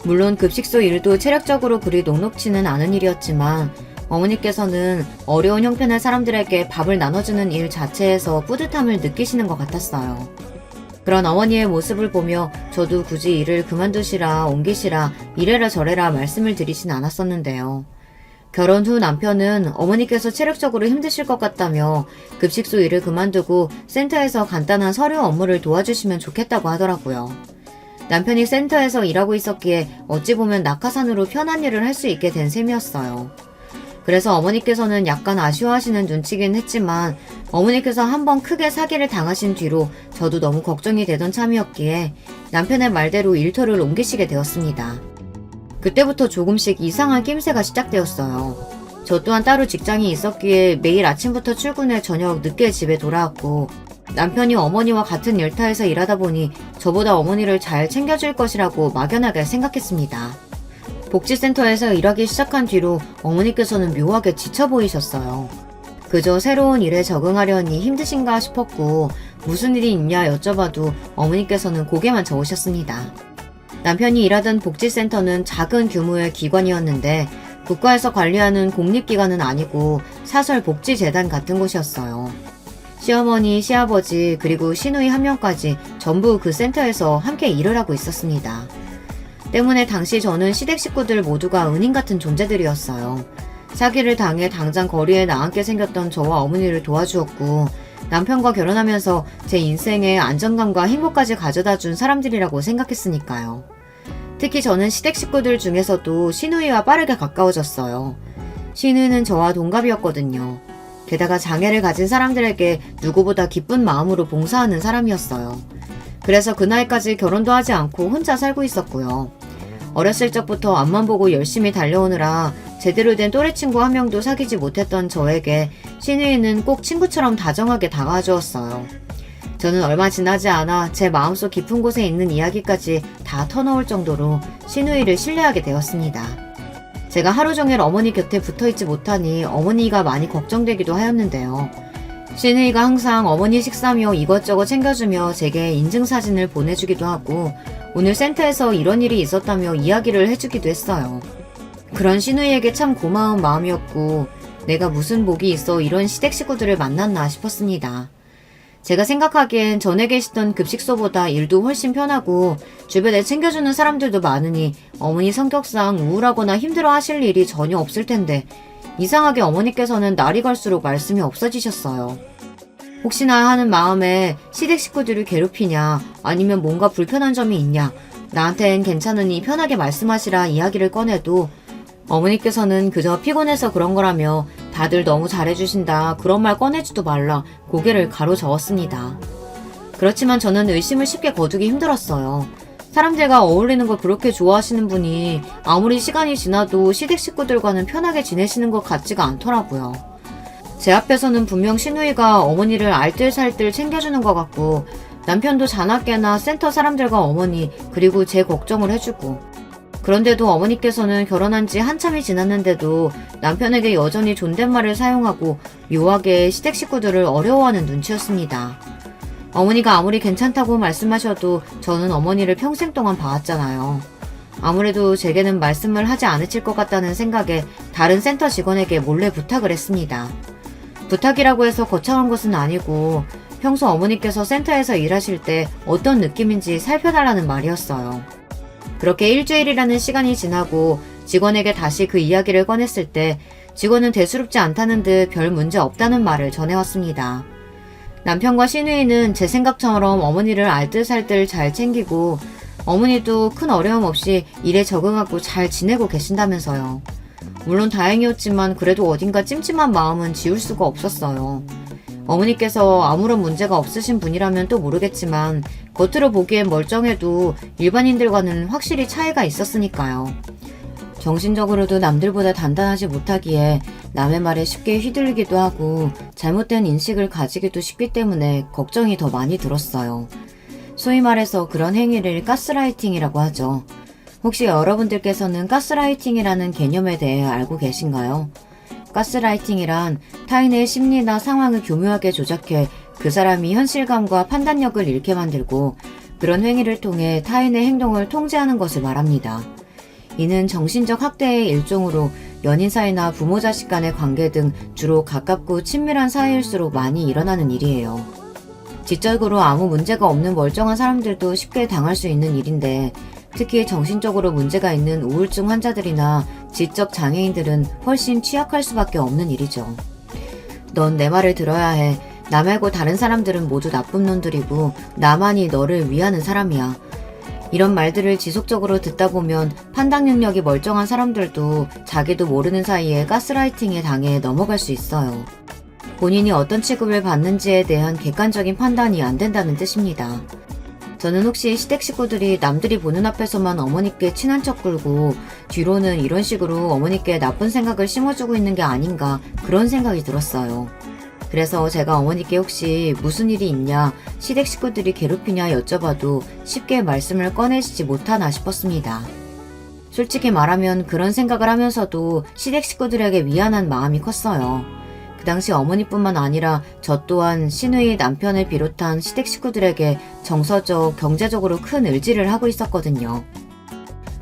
물론 급식소 일도 체력적으로 그리 녹록지는 않은 일이었지만 어머니께서는 어려운 형편의 사람들에게 밥을 나눠주는 일 자체에서 뿌듯함을 느끼시는 것 같았어요. 그런 어머니의 모습을 보며 저도 굳이 일을 그만두시라 옮기시라 이래라 저래라 말씀을 드리진 않았었는데요. 결혼 후 남편은 어머니께서 체력적으로 힘드실 것 같다며 급식소 일을 그만두고 센터에서 간단한 서류 업무를 도와주시면 좋겠다고 하더라고요. 남편이 센터에서 일하고 있었기에 어찌 보면 낙하산으로 편한 일을 할 수 있게 된 셈이었어요. 그래서 어머니께서는 약간 아쉬워하시는 눈치긴 했지만 어머니께서 한번 크게 사기를 당하신 뒤로 저도 너무 걱정이 되던 참이었기에 남편의 말대로 일터를 옮기시게 되었습니다. 그때부터 조금씩 이상한 낌새가 시작되었어요. 저 또한 따로 직장이 있었기에 매일 아침부터 출근해 저녁 늦게 집에 돌아왔고 남편이 어머니와 같은 일터에서 일하다 보니 저보다 어머니를 잘 챙겨줄 것이라고 막연하게 생각했습니다. 복지센터에서 일하기 시작한 뒤로 어머니께서는 묘하게 지쳐 보이셨어요. 그저 새로운 일에 적응하려니 힘드신가 싶었고 무슨 일이 있냐 여쭤봐도 어머니께서는 고개만 저으셨습니다. 남편이 일하던 복지센터는 작은 규모의 기관이었는데 국가에서 관리하는 공립기관은 아니고 사설복지재단 같은 곳이었어요. 시어머니, 시아버지 그리고 시누이 한 명까지 전부 그 센터에서 함께 일을 하고 있었습니다. 때문에 당시 저는 시댁 식구들 모두가 은인 같은 존재들이었어요. 사기를 당해 당장 거리에 나앉게 생겼던 저와 어머니를 도와주었고 남편과 결혼하면서 제 인생에 안정감과 행복까지 가져다 준 사람들이라고 생각했으니까요. 특히 저는 시댁 식구들 중에서도 시누이와 빠르게 가까워졌어요. 시누이는 저와 동갑이었거든요. 게다가 장애를 가진 사람들에게 누구보다 기쁜 마음으로 봉사하는 사람이었어요. 그래서 그 나이까지 결혼도 하지 않고 혼자 살고 있었고요. 어렸을 적부터 앞만 보고 열심히 달려오느라 제대로 된 또래 친구 한 명도 사귀지 못했던 저에게 시누이는 꼭 친구처럼 다정하게 다가와 주었어요. 저는 얼마 지나지 않아 제 마음속 깊은 곳에 있는 이야기까지 다 터놓을 정도로 시누이를 신뢰하게 되었습니다. 제가 하루 종일 어머니 곁에 붙어있지 못하니 어머니가 많이 걱정되기도 하였는데요. 시누이가 항상 어머니 식사며 이것저것 챙겨주며 제게 인증사진을 보내주기도 하고 오늘 센터에서 이런 일이 있었다며 이야기를 해주기도 했어요. 그런 시누이에게 참 고마운 마음이었고 내가 무슨 복이 있어 이런 시댁 식구들을 만났나 싶었습니다. 제가 생각하기엔 전에 계시던 급식소보다 일도 훨씬 편하고 주변에 챙겨주는 사람들도 많으니 어머니 성격상 우울하거나 힘들어 하실 일이 전혀 없을 텐데 이상하게 어머니께서는 날이 갈수록 말씀이 없어지셨어요. 혹시나 하는 마음에 시댁 식구들을 괴롭히냐 아니면 뭔가 불편한 점이 있냐 나한텐 괜찮으니 편하게 말씀하시라 이야기를 꺼내도 어머니께서는 그저 피곤해서 그런 거라며 다들 너무 잘해주신다 그런 말 꺼내지도 말라 고개를 가로저었습니다. 그렇지만 저는 의심을 쉽게 거두기 힘들었어요. 사람들과 어울리는 걸 그렇게 좋아하시는 분이 아무리 시간이 지나도 시댁 식구들과는 편하게 지내시는 것 같지가 않더라고요. 제 앞에서는 분명 신우이가 어머니를 알뜰살뜰 챙겨주는 것 같고 남편도 자나깨나 센터 사람들과 어머니 그리고 제 걱정을 해주고 그런데도 어머니께서는 결혼한 지 한참이 지났는데도 남편에게 여전히 존댓말을 사용하고 묘하게 시댁 식구들을 어려워하는 눈치였습니다. 어머니가 아무리 괜찮다고 말씀하셔도 저는 어머니를 평생 동안 봐왔잖아요. 아무래도 제게는 말씀을 하지 않으실 것 같다는 생각에 다른 센터 직원에게 몰래 부탁을 했습니다. 부탁이라고 해서 거창한 것은 아니고 평소 어머니께서 센터에서 일하실 때 어떤 느낌인지 살펴달라는 말이었어요. 그렇게 일주일이라는 시간이 지나고 직원에게 다시 그 이야기를 꺼냈을 때 직원은 대수롭지 않다는 듯 별 문제 없다는 말을 전해왔습니다. 남편과 시누이는 제 생각처럼 어머니를 알뜰살뜰 잘 챙기고 어머니도 큰 어려움 없이 일에 적응하고 잘 지내고 계신다면서요. 물론 다행이었지만 그래도 어딘가 찜찜한 마음은 지울 수가 없었어요. 어머니께서 아무런 문제가 없으신 분이라면 또 모르겠지만 겉으로 보기엔 멀쩡해도 일반인들과는 확실히 차이가 있었으니까요. 정신적으로도 남들보다 단단하지 못하기에 남의 말에 쉽게 휘둘리기도 하고 잘못된 인식을 가지기도 쉽기 때문에 걱정이 더 많이 들었어요. 소위 말해서 그런 행위를 가스라이팅이라고 하죠. 혹시 여러분들께서는 가스라이팅이라는 개념에 대해 알고 계신가요? 가스라이팅이란 타인의 심리나 상황을 교묘하게 조작해 그 사람이 현실감과 판단력을 잃게 만들고 그런 행위를 통해 타인의 행동을 통제하는 것을 말합니다. 이는 정신적 학대의 일종으로 연인 사이나 부모 자식 간의 관계 등 주로 가깝고 친밀한 사이일수록 많이 일어나는 일이에요. 지적으로 아무 문제가 없는 멀쩡한 사람들도 쉽게 당할 수 있는 일인데 특히 정신적으로 문제가 있는 우울증 환자들이나 지적 장애인들은 훨씬 취약할 수밖에 없는 일이죠. 넌 내 말을 들어야 해. 나 말고 다른 사람들은 모두 나쁜 놈들이고 나만이 너를 위하는 사람이야. 이런 말들을 지속적으로 듣다 보면 판단 능력이 멀쩡한 사람들도 자기도 모르는 사이에 가스라이팅에 당해 넘어갈 수 있어요. 본인이 어떤 취급을 받는지에 대한 객관적인 판단이 안 된다는 뜻입니다. 저는 혹시 시댁 식구들이 남들이 보는 앞에서만 어머니께 친한 척 굴고 뒤로는 이런 식으로 어머니께 나쁜 생각을 심어주고 있는 게 아닌가 그런 생각이 들었어요. 그래서 제가 어머니께 혹시 무슨 일이 있냐, 시댁 식구들이 괴롭히냐 여쭤봐도 쉽게 말씀을 꺼내시지 못하나 싶었습니다. 솔직히 말하면 그런 생각을 하면서도 시댁 식구들에게 미안한 마음이 컸어요. 그 당시 어머니뿐만 아니라 저 또한 시누이 남편을 비롯한 시댁 식구들에게 정서적, 경제적으로 큰 의지를 하고 있었거든요.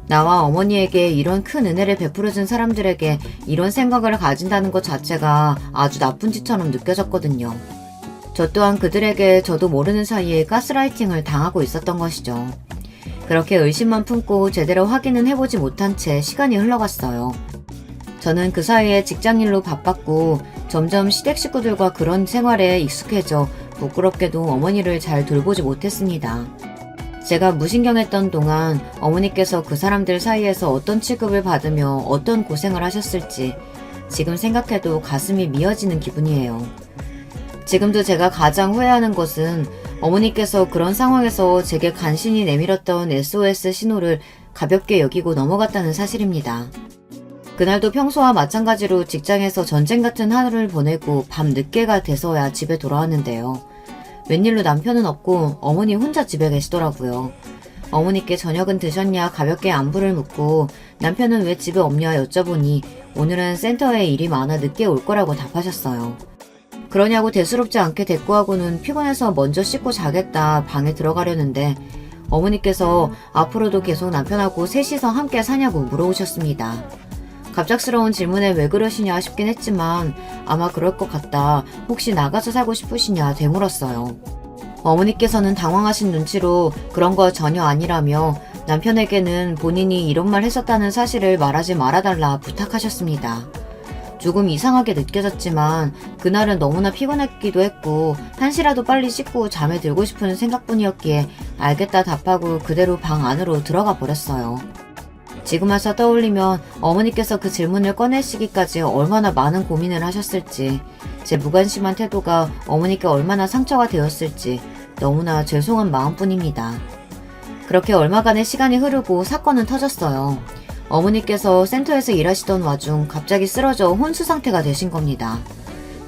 나와 어머니에게 이런 큰 은혜를 베풀어준 사람들에게 이런 생각을 가진다는 것 자체가 아주 나쁜 짓처럼 느껴졌거든요. 저 또한 그들에게 저도 모르는 사이에 가스라이팅을 당하고 있었던 것이죠. 그렇게 의심만 품고 제대로 확인은 해보지 못한 채 시간이 흘러갔어요. 저는 그 사이에 직장일로 바빴고 점점 시댁 식구들과 그런 생활에 익숙해져 부끄럽게도 어머니를 잘 돌보지 못했습니다. 제가 무신경했던 동안 어머니께서 그 사람들 사이에서 어떤 취급을 받으며 어떤 고생을 하셨을지 지금 생각해도 가슴이 미어지는 기분이에요. 지금도 제가 가장 후회하는 것은 어머니께서 그런 상황에서 제게 간신히 내밀었던 SOS 신호를 가볍게 여기고 넘어갔다는 사실입니다. 그날도 평소와 마찬가지로 직장에서 전쟁 같은 하루를 보내고 밤 늦게가 돼서야 집에 돌아왔는데요. 웬일로 남편은 없고 어머니 혼자 집에 계시더라고요. 어머니께 저녁은 드셨냐 가볍게 안부를 묻고 남편은 왜 집에 없냐 여쭤보니 오늘은 센터에 일이 많아 늦게 올 거라고 답하셨어요. 그러냐고 대수롭지 않게 대꾸하고는 피곤해서 먼저 씻고 자겠다 방에 들어가려는데 어머니께서 앞으로도 계속 남편하고 셋이서 함께 사냐고 물어오셨습니다. 갑작스러운 질문에 왜 그러시냐 싶긴 했지만 아마 그럴 것 같다. 혹시 나가서 살고 싶으시냐 되물었어요. 어머니께서는 당황하신 눈치로 그런 거 전혀 아니라며 남편에게는 본인이 이런 말 했었다는 사실을 말하지 말아달라 부탁하셨습니다. 조금 이상하게 느껴졌지만 그날은 너무나 피곤했기도 했고 한시라도 빨리 씻고 잠에 들고 싶은 생각뿐이었기에 알겠다 답하고 그대로 방 안으로 들어가 버렸어요. 지금 와서 떠올리면 어머니께서 그 질문을 꺼내시기까지 얼마나 많은 고민을 하셨을지, 제 무관심한 태도가 어머니께 얼마나 상처가 되었을지 너무나 죄송한 마음뿐입니다. 그렇게 얼마간의 시간이 흐르고 사건은 터졌어요. 어머니께서 센터에서 일하시던 와중 갑자기 쓰러져 혼수 상태가 되신 겁니다.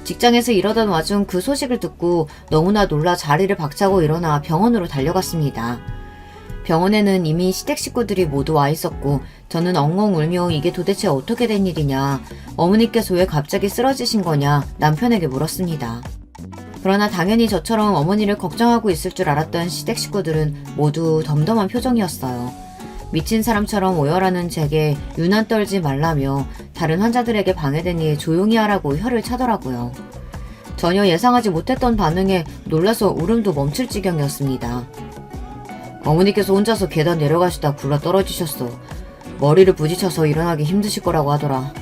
직장에서 이러던 와중 그 소식을 듣고 너무나 놀라 자리를 박차고 일어나 병원으로 달려갔습니다. 병원에는 이미 시댁 식구들이 모두 와 있었고 저는 엉엉 울며 이게 도대체 어떻게 된 일이냐, 어머니께서 왜 갑자기 쓰러지신 거냐 남편에게 물었습니다. 그러나 당연히 저처럼 어머니를 걱정하고 있을 줄 알았던 시댁 식구들은 모두 덤덤한 표정이었어요. 미친 사람처럼 오열하는 제게 유난 떨지 말라며 다른 환자들에게 방해되니 조용히 하라고 혀를 차더라고요. 전혀 예상하지 못했던 반응에 놀라서 울음도 멈출 지경이었습니다. 어머니께서 혼자서 계단 내려가시다 굴러 떨어지셨어. 머리를 부딪혀서 일어나기 힘드실 거라고 하더라.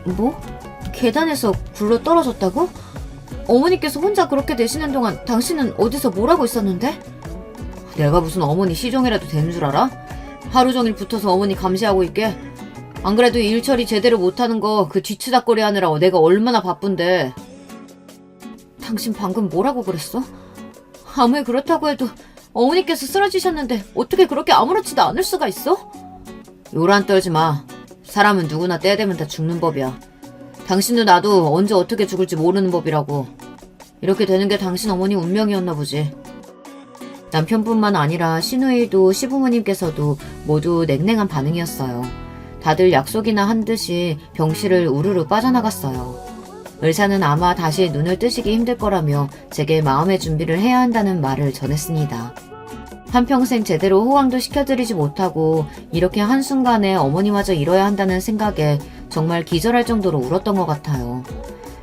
뭐? 계단에서 굴러 떨어졌다고? 어머니께서 혼자 그렇게 되시는 동안 당신은 어디서 뭘 하고 있었는데? 내가 무슨 어머니 시종이라도 되는 줄 알아? 하루 종일 붙어서 어머니 감시하고 있게? 안 그래도 일 처리 제대로 못하는 거 그 뒤치다꺼리 하느라 내가 얼마나 바쁜데. 당신 방금 뭐라고 그랬어? 아무리 그렇다고 해도 어머니께서 쓰러지셨는데 어떻게 그렇게 아무렇지도 않을 수가 있어? 요란 떨지 마. 사람은 누구나 때 되면 다 죽는 법이야. 당신도 나도 언제 어떻게 죽을지 모르는 법이라고. 이렇게 되는 게 당신 어머니 운명이었나 보지. 남편뿐만 아니라 시누이도 시부모님께서도 모두 냉랭한 반응이었어요. 다들 약속이나 한 듯이 병실을 우르르 빠져나갔어요. 의사는 아마 다시 눈을 뜨시기 힘들 거라며 제게 마음의 준비를 해야 한다는 말을 전했습니다. 한평생 제대로 호강도 시켜드리지 못하고 이렇게 한순간에 어머니마저 잃어야 한다는 생각에 정말 기절할 정도로 울었던 것 같아요.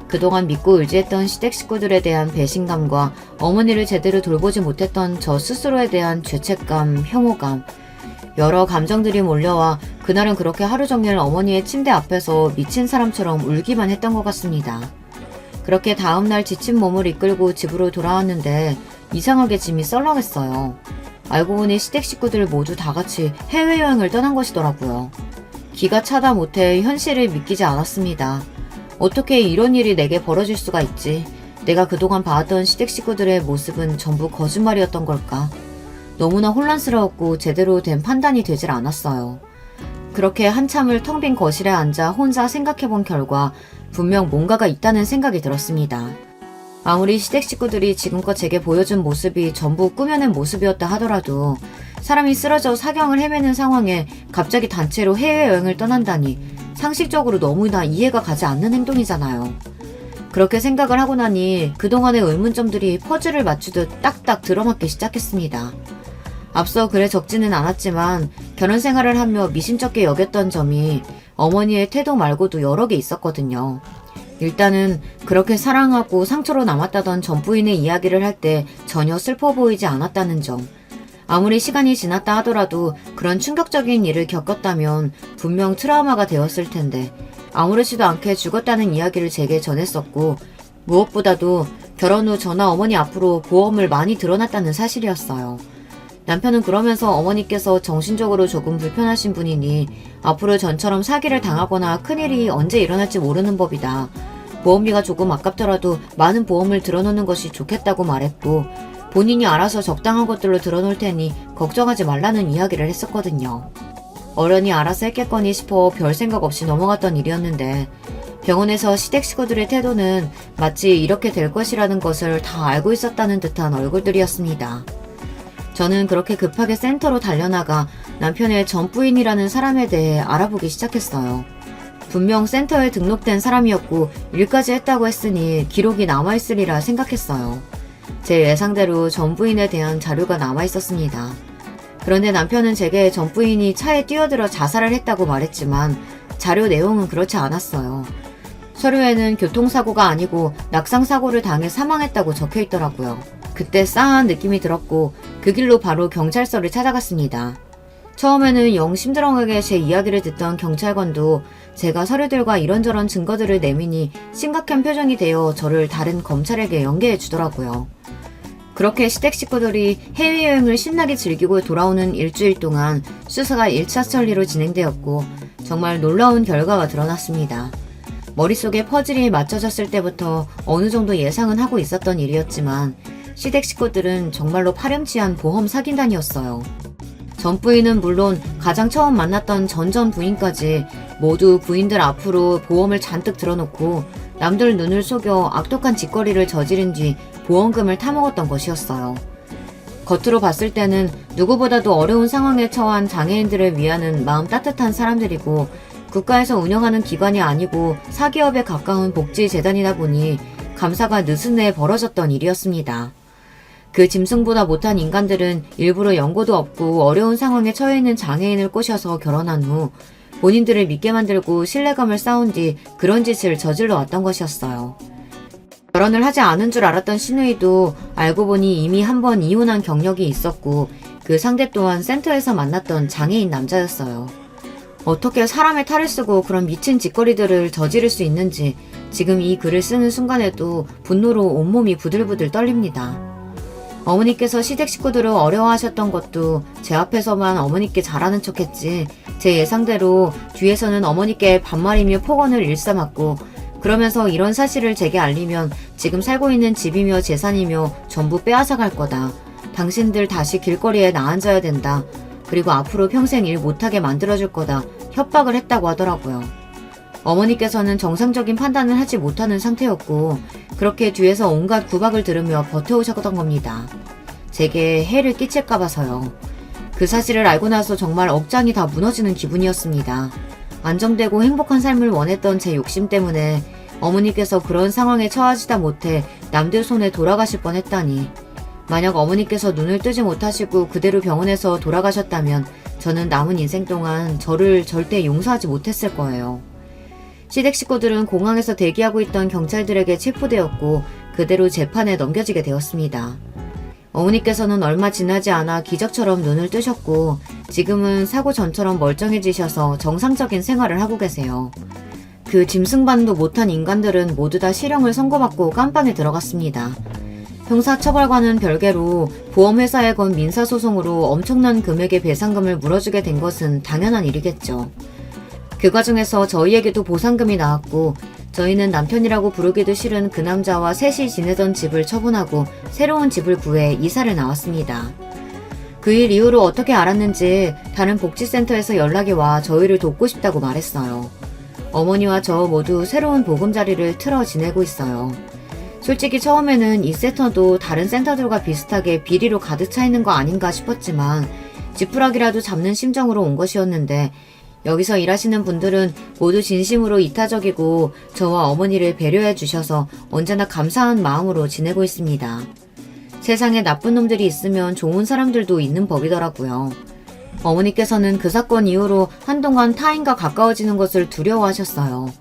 그동안 믿고 의지했던 시댁 식구들에 대한 배신감과 어머니를 제대로 돌보지 못했던 저 스스로에 대한 죄책감, 혐오감, 여러 감정들이 몰려와 그날은 그렇게 하루 종일 어머니의 침대 앞에서 미친 사람처럼 울기만 했던 것 같습니다. 그렇게 다음날 지친 몸을 이끌고 집으로 돌아왔는데 이상하게 짐이 썰렁했어요. 알고 보니 시댁 식구들 모두 다 같이 해외여행을 떠난 것이더라고요. 기가 차다 못해 현실을 믿기지 않았습니다. 어떻게 이런 일이 내게 벌어질 수가 있지? 내가 그동안 봐왔던 시댁 식구들의 모습은 전부 거짓말이었던 걸까? 너무나 혼란스러웠고 제대로 된 판단이 되질 않았어요. 그렇게 한참을 텅 빈 거실에 앉아 혼자 생각해본 결과 분명 뭔가가 있다는 생각이 들었습니다. 아무리 시댁 식구들이 지금껏 제게 보여준 모습이 전부 꾸며낸 모습이었다 하더라도 사람이 쓰러져 사경을 헤매는 상황에 갑자기 단체로 해외여행을 떠난다니 상식적으로 너무나 이해가 가지 않는 행동이잖아요. 그렇게 생각을 하고 나니 그동안의 의문점들이 퍼즐을 맞추듯 딱딱 들어맞기 시작했습니다. 앞서 글에 적지는 않았지만 결혼 생활을 하며 미심쩍게 여겼던 점이 어머니의 태도 말고도 여러 개 있었거든요. 일단은 그렇게 사랑하고 상처로 남았다던 전 부인의 이야기를 할 때 전혀 슬퍼 보이지 않았다는 점. 아무리 시간이 지났다 하더라도 그런 충격적인 일을 겪었다면 분명 트라우마가 되었을 텐데 아무렇지도 않게 죽었다는 이야기를 제게 전했었고 무엇보다도 결혼 후 저나 어머니 앞으로 보험을 많이 들어놨다는 사실이었어요. 남편은 그러면서 어머니께서 정신적으로 조금 불편하신 분이니 앞으로 전처럼 사기를 당하거나 큰일이 언제 일어날지 모르는 법이다. 보험비가 조금 아깝더라도 많은 보험을 들어놓는 것이 좋겠다고 말했고 본인이 알아서 적당한 것들로 들어놓을 테니 걱정하지 말라는 이야기를 했었거든요. 어련히 알아서 했겠거니 싶어 별 생각 없이 넘어갔던 일이었는데 병원에서 시댁 식구들의 태도는 마치 이렇게 될 것이라는 것을 다 알고 있었다는 듯한 얼굴들이었습니다. 저는 그렇게 급하게 센터로 달려나가 남편의 전 부인이라는 사람에 대해 알아보기 시작했어요. 분명 센터에 등록된 사람이었고 일까지 했다고 했으니 기록이 남아있으리라 생각했어요. 제 예상대로 전 부인에 대한 자료가 남아있었습니다. 그런데 남편은 제게 전 부인이 차에 뛰어들어 자살을 했다고 말했지만 자료 내용은 그렇지 않았어요. 서류에는 교통사고가 아니고 낙상사고를 당해 사망했다고 적혀있더라고요. 그때 싸한 느낌이 들었고 그 길로 바로 경찰서를 찾아갔습니다. 처음에는 영 심드렁하게 제 이야기를 듣던 경찰관도 제가 서류들과 이런저런 증거들을 내미니 심각한 표정이 되어 저를 다른 검찰에게 연계해 주더라고요. 그렇게 시댁 식구들이 해외여행을 신나게 즐기고 돌아오는 일주일 동안 수사가 1차 처리로 진행되었고 정말 놀라운 결과가 드러났습니다. 머릿속에 퍼즐이 맞춰졌을 때부터 어느 정도 예상은 하고 있었던 일이었지만 시댁 식구들은 정말로 파렴치한 보험 사기단이었어요. 전 부인은 물론 가장 처음 만났던 전 부인까지 모두 부인들 앞으로 보험을 잔뜩 들어놓고 남들 눈을 속여 악독한 짓거리를 저지른 뒤 보험금을 타먹었던 것이었어요. 겉으로 봤을 때는 누구보다도 어려운 상황에 처한 장애인들을 위하는 마음 따뜻한 사람들이고 국가에서 운영하는 기관이 아니고 사기업에 가까운 복지재단이다 보니 감사가 느슨해 벌어졌던 일이었습니다. 그 짐승보다 못한 인간들은 일부러 연고도 없고 어려운 상황에 처해 있는 장애인을 꼬셔서 결혼한 후 본인들을 믿게 만들고 신뢰감을 쌓은 뒤 그런 짓을 저질러 왔던 것이었어요. 결혼을 하지 않은 줄 알았던 신우이도 알고 보니 이미 한 번 이혼한 경력이 있었고 그 상대 또한 센터에서 만났던 장애인 남자였어요. 어떻게 사람의 탈을 쓰고 그런 미친 짓거리들을 저지를 수 있는지 지금 이 글을 쓰는 순간에도 분노로 온몸이 부들부들 떨립니다. 어머니께서 시댁 식구들을 어려워하셨던 것도 제 앞에서만 어머니께 잘하는 척했지 제 예상대로 뒤에서는 어머니께 반말이며 폭언을 일삼았고 그러면서 이런 사실을 제게 알리면 지금 살고 있는 집이며 재산이며 전부 빼앗아갈 거다. 당신들 다시 길거리에 나앉아야 된다. 그리고 앞으로 평생 일 못하게 만들어줄 거다. 협박을 했다고 하더라고요. 어머니께서는 정상적인 판단을 하지 못하는 상태였고 그렇게 뒤에서 온갖 구박을 들으며 버텨오셨던 겁니다. 제게 해를 끼칠까 봐서요. 그 사실을 알고 나서 정말 억장이 다 무너지는 기분이었습니다. 안정되고 행복한 삶을 원했던 제 욕심 때문에 어머니께서 그런 상황에 처하지다 못해 남들 손에 돌아가실 뻔했다니. 만약 어머니께서 눈을 뜨지 못하시고 그대로 병원에서 돌아가셨다면 저는 남은 인생 동안 저를 절대 용서하지 못했을 거예요. 시댁 식구들은 공항에서 대기하고 있던 경찰들에게 체포되었고 그대로 재판에 넘겨지게 되었습니다. 어머니께서는 얼마 지나지 않아 기적처럼 눈을 뜨셨고 지금은 사고 전처럼 멀쩡해지셔서 정상적인 생활을 하고 계세요. 그 짐승반도 못한 인간들은 모두 다 실형을 선고받고 깜빵에 들어갔습니다. 형사처벌과는 별개로 보험회사에 건 민사소송으로 엄청난 금액의 배상금을 물어주게 된 것은 당연한 일이겠죠. 그 과정에서 저희에게도 보상금이 나왔고 저희는 남편이라고 부르기도 싫은 그 남자와 셋이 지내던 집을 처분하고 새로운 집을 구해 이사를 나왔습니다. 그 일 이후로 어떻게 알았는지 다른 복지센터에서 연락이 와 저희를 돕고 싶다고 말했어요. 어머니와 저 모두 새로운 보금자리를 틀어 지내고 있어요. 솔직히 처음에는 이 센터도 다른 센터들과 비슷하게 비리로 가득 차 있는 거 아닌가 싶었지만 지푸라기라도 잡는 심정으로 온 것이었는데 여기서 일하시는 분들은 모두 진심으로 이타적이고 저와 어머니를 배려해 주셔서 언제나 감사한 마음으로 지내고 있습니다. 세상에 나쁜 놈들이 있으면 좋은 사람들도 있는 법이더라고요. 어머니께서는 그 사건 이후로 한동안 타인과 가까워지는 것을 두려워하셨어요.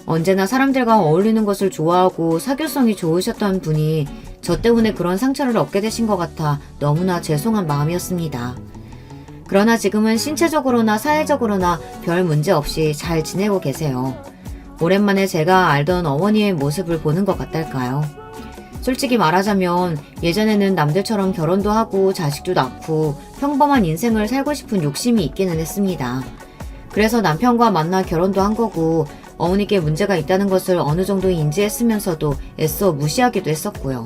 언제나 사람들과 어울리는 것을 좋아하고 사교성이 좋으셨던 분이 저 때문에 그런 상처를 얻게 되신 것 같아 너무나 죄송한 마음이었습니다. 그러나 지금은 신체적으로나 사회적으로나 별 문제 없이 잘 지내고 계세요. 오랜만에 제가 알던 어머니의 모습을 보는 것 같달까요? 솔직히 말하자면 예전에는 남들처럼 결혼도 하고 자식도 낳고 평범한 인생을 살고 싶은 욕심이 있기는 했습니다. 그래서 남편과 만나 결혼도 한 거고 어머니께 문제가 있다는 것을 어느 정도 인지했으면서도 애써 무시하기도 했었고요.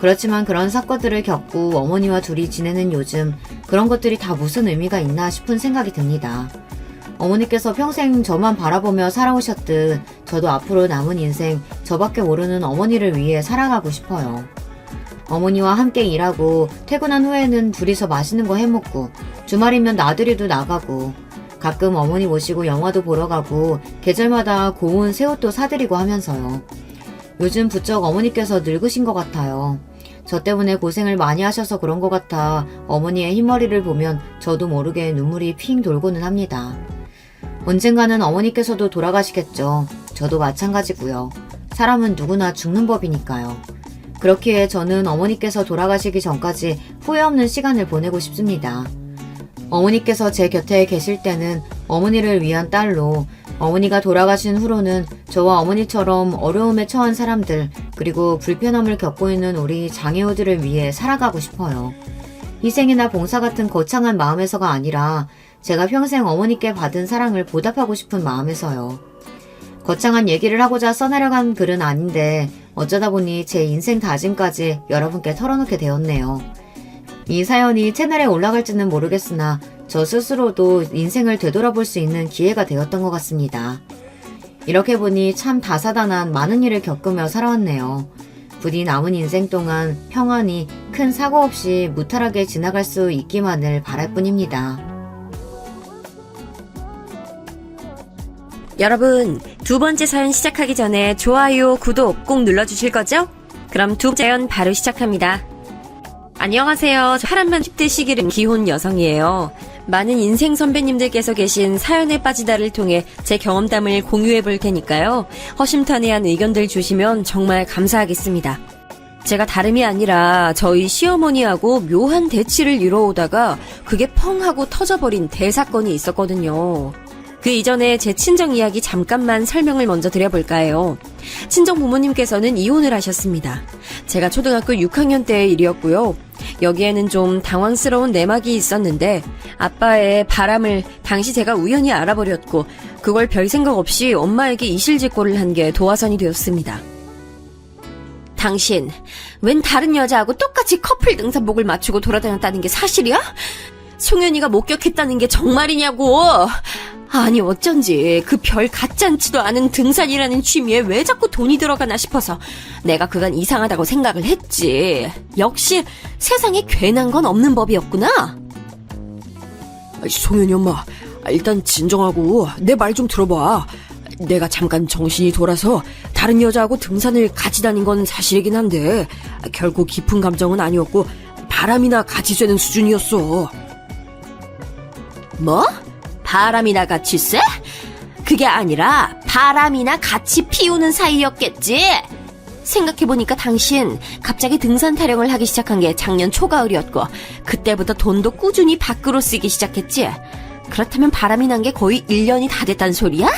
그렇지만 그런 사건들을 겪고 어머니와 둘이 지내는 요즘 그런 것들이 다 무슨 의미가 있나 싶은 생각이 듭니다. 어머니께서 평생 저만 바라보며 살아오셨듯 저도 앞으로 남은 인생 저밖에 모르는 어머니를 위해 살아가고 싶어요. 어머니와 함께 일하고 퇴근한 후에는 둘이서 맛있는 거 해먹고 주말이면 나들이도 나가고 가끔 어머니 모시고 영화도 보러 가고 계절마다 고운 새 옷도 사드리고 하면서요. 요즘 부쩍 어머니께서 늙으신 것 같아요. 저 때문에 고생을 많이 하셔서 그런 것 같아 어머니의 흰머리를 보면 저도 모르게 눈물이 핑 돌고는 합니다. 언젠가는 어머니께서도 돌아가시겠죠. 저도 마찬가지고요. 사람은 누구나 죽는 법이니까요. 그렇기에 저는 어머니께서 돌아가시기 전까지 후회 없는 시간을 보내고 싶습니다. 어머니께서 제 곁에 계실 때는 어머니를 위한 딸로, 어머니가 돌아가신 후로는 저와 어머니처럼 어려움에 처한 사람들 그리고 불편함을 겪고 있는 우리 장애우들을 위해 살아가고 싶어요. 희생이나 봉사 같은 거창한 마음에서가 아니라 제가 평생 어머니께 받은 사랑을 보답하고 싶은 마음에서요. 거창한 얘기를 하고자 써내려간 글은 아닌데 어쩌다 보니 제 인생 다짐까지 여러분께 털어놓게 되었네요. 이 사연이 채널에 올라갈지는 모르겠으나 저 스스로도 인생을 되돌아볼 수 있는 기회가 되었던 것 같습니다. 이렇게 보니 참 다사다난 많은 일을 겪으며 살아왔네요. 부디 남은 인생 동안 평안히 큰 사고 없이 무탈하게 지나갈 수 있기만을 바랄 뿐입니다. 여러분, 두 번째 사연 시작하기 전에 좋아요, 구독 꼭 눌러주실 거죠? 그럼 두 번째 사연 바로 시작합니다. 안녕하세요. 저 파란만 10대 시기름 기혼 여성이에요. 많은 인생 선배님들께서 계신 사연에 빠지다를 통해 제 경험담을 공유해 볼 테니까요. 허심탄회한 의견들 주시면 정말 감사하겠습니다. 제가 다름이 아니라 저희 시어머니하고 묘한 대치를 이뤄오다가 그게 펑 하고 터져버린 대사건이 있었거든요. 그 이전에 제 친정 이야기 잠깐만 설명을 먼저 드려볼까 해요. 친정 부모님께서는 이혼을 하셨습니다. 제가 초등학교 6학년 때의 일이었고요. 여기에는 좀 당황스러운 내막이 있었는데 아빠의 바람을 당시 제가 우연히 알아버렸고 그걸 별 생각 없이 엄마에게 이실직고를 한 게 도화선이 되었습니다. 당신, 웬 다른 여자하고 똑같이 커플 등산복을 맞추고 돌아다녔다는 게 사실이야? 송현이가 목격했다는 게 정말이냐고! 아니 어쩐지 그 별 같지않지도 않은 등산이라는 취미에 왜 자꾸 돈이 들어가나 싶어서 내가 그간 이상하다고 생각을 했지. 역시 세상에 괜한 건 없는 법이었구나. 송현이 엄마, 일단 진정하고 내 말 좀 들어봐. 내가 잠깐 정신이 돌아서 다른 여자하고 등산을 같이 다닌 건 사실이긴 한데 결코 깊은 감정은 아니었고 바람이나 같이 쐬는 수준이었어. 뭐? 바람이나 같이 쐬? 그게 아니라 바람이나 같이 피우는 사이였겠지? 생각해보니까 당신 갑자기 등산 타령을 하기 시작한 게 작년 초가을이었고 그때부터 돈도 꾸준히 밖으로 쓰기 시작했지? 그렇다면 바람이 난 게 거의 1년이 다 됐단 소리야?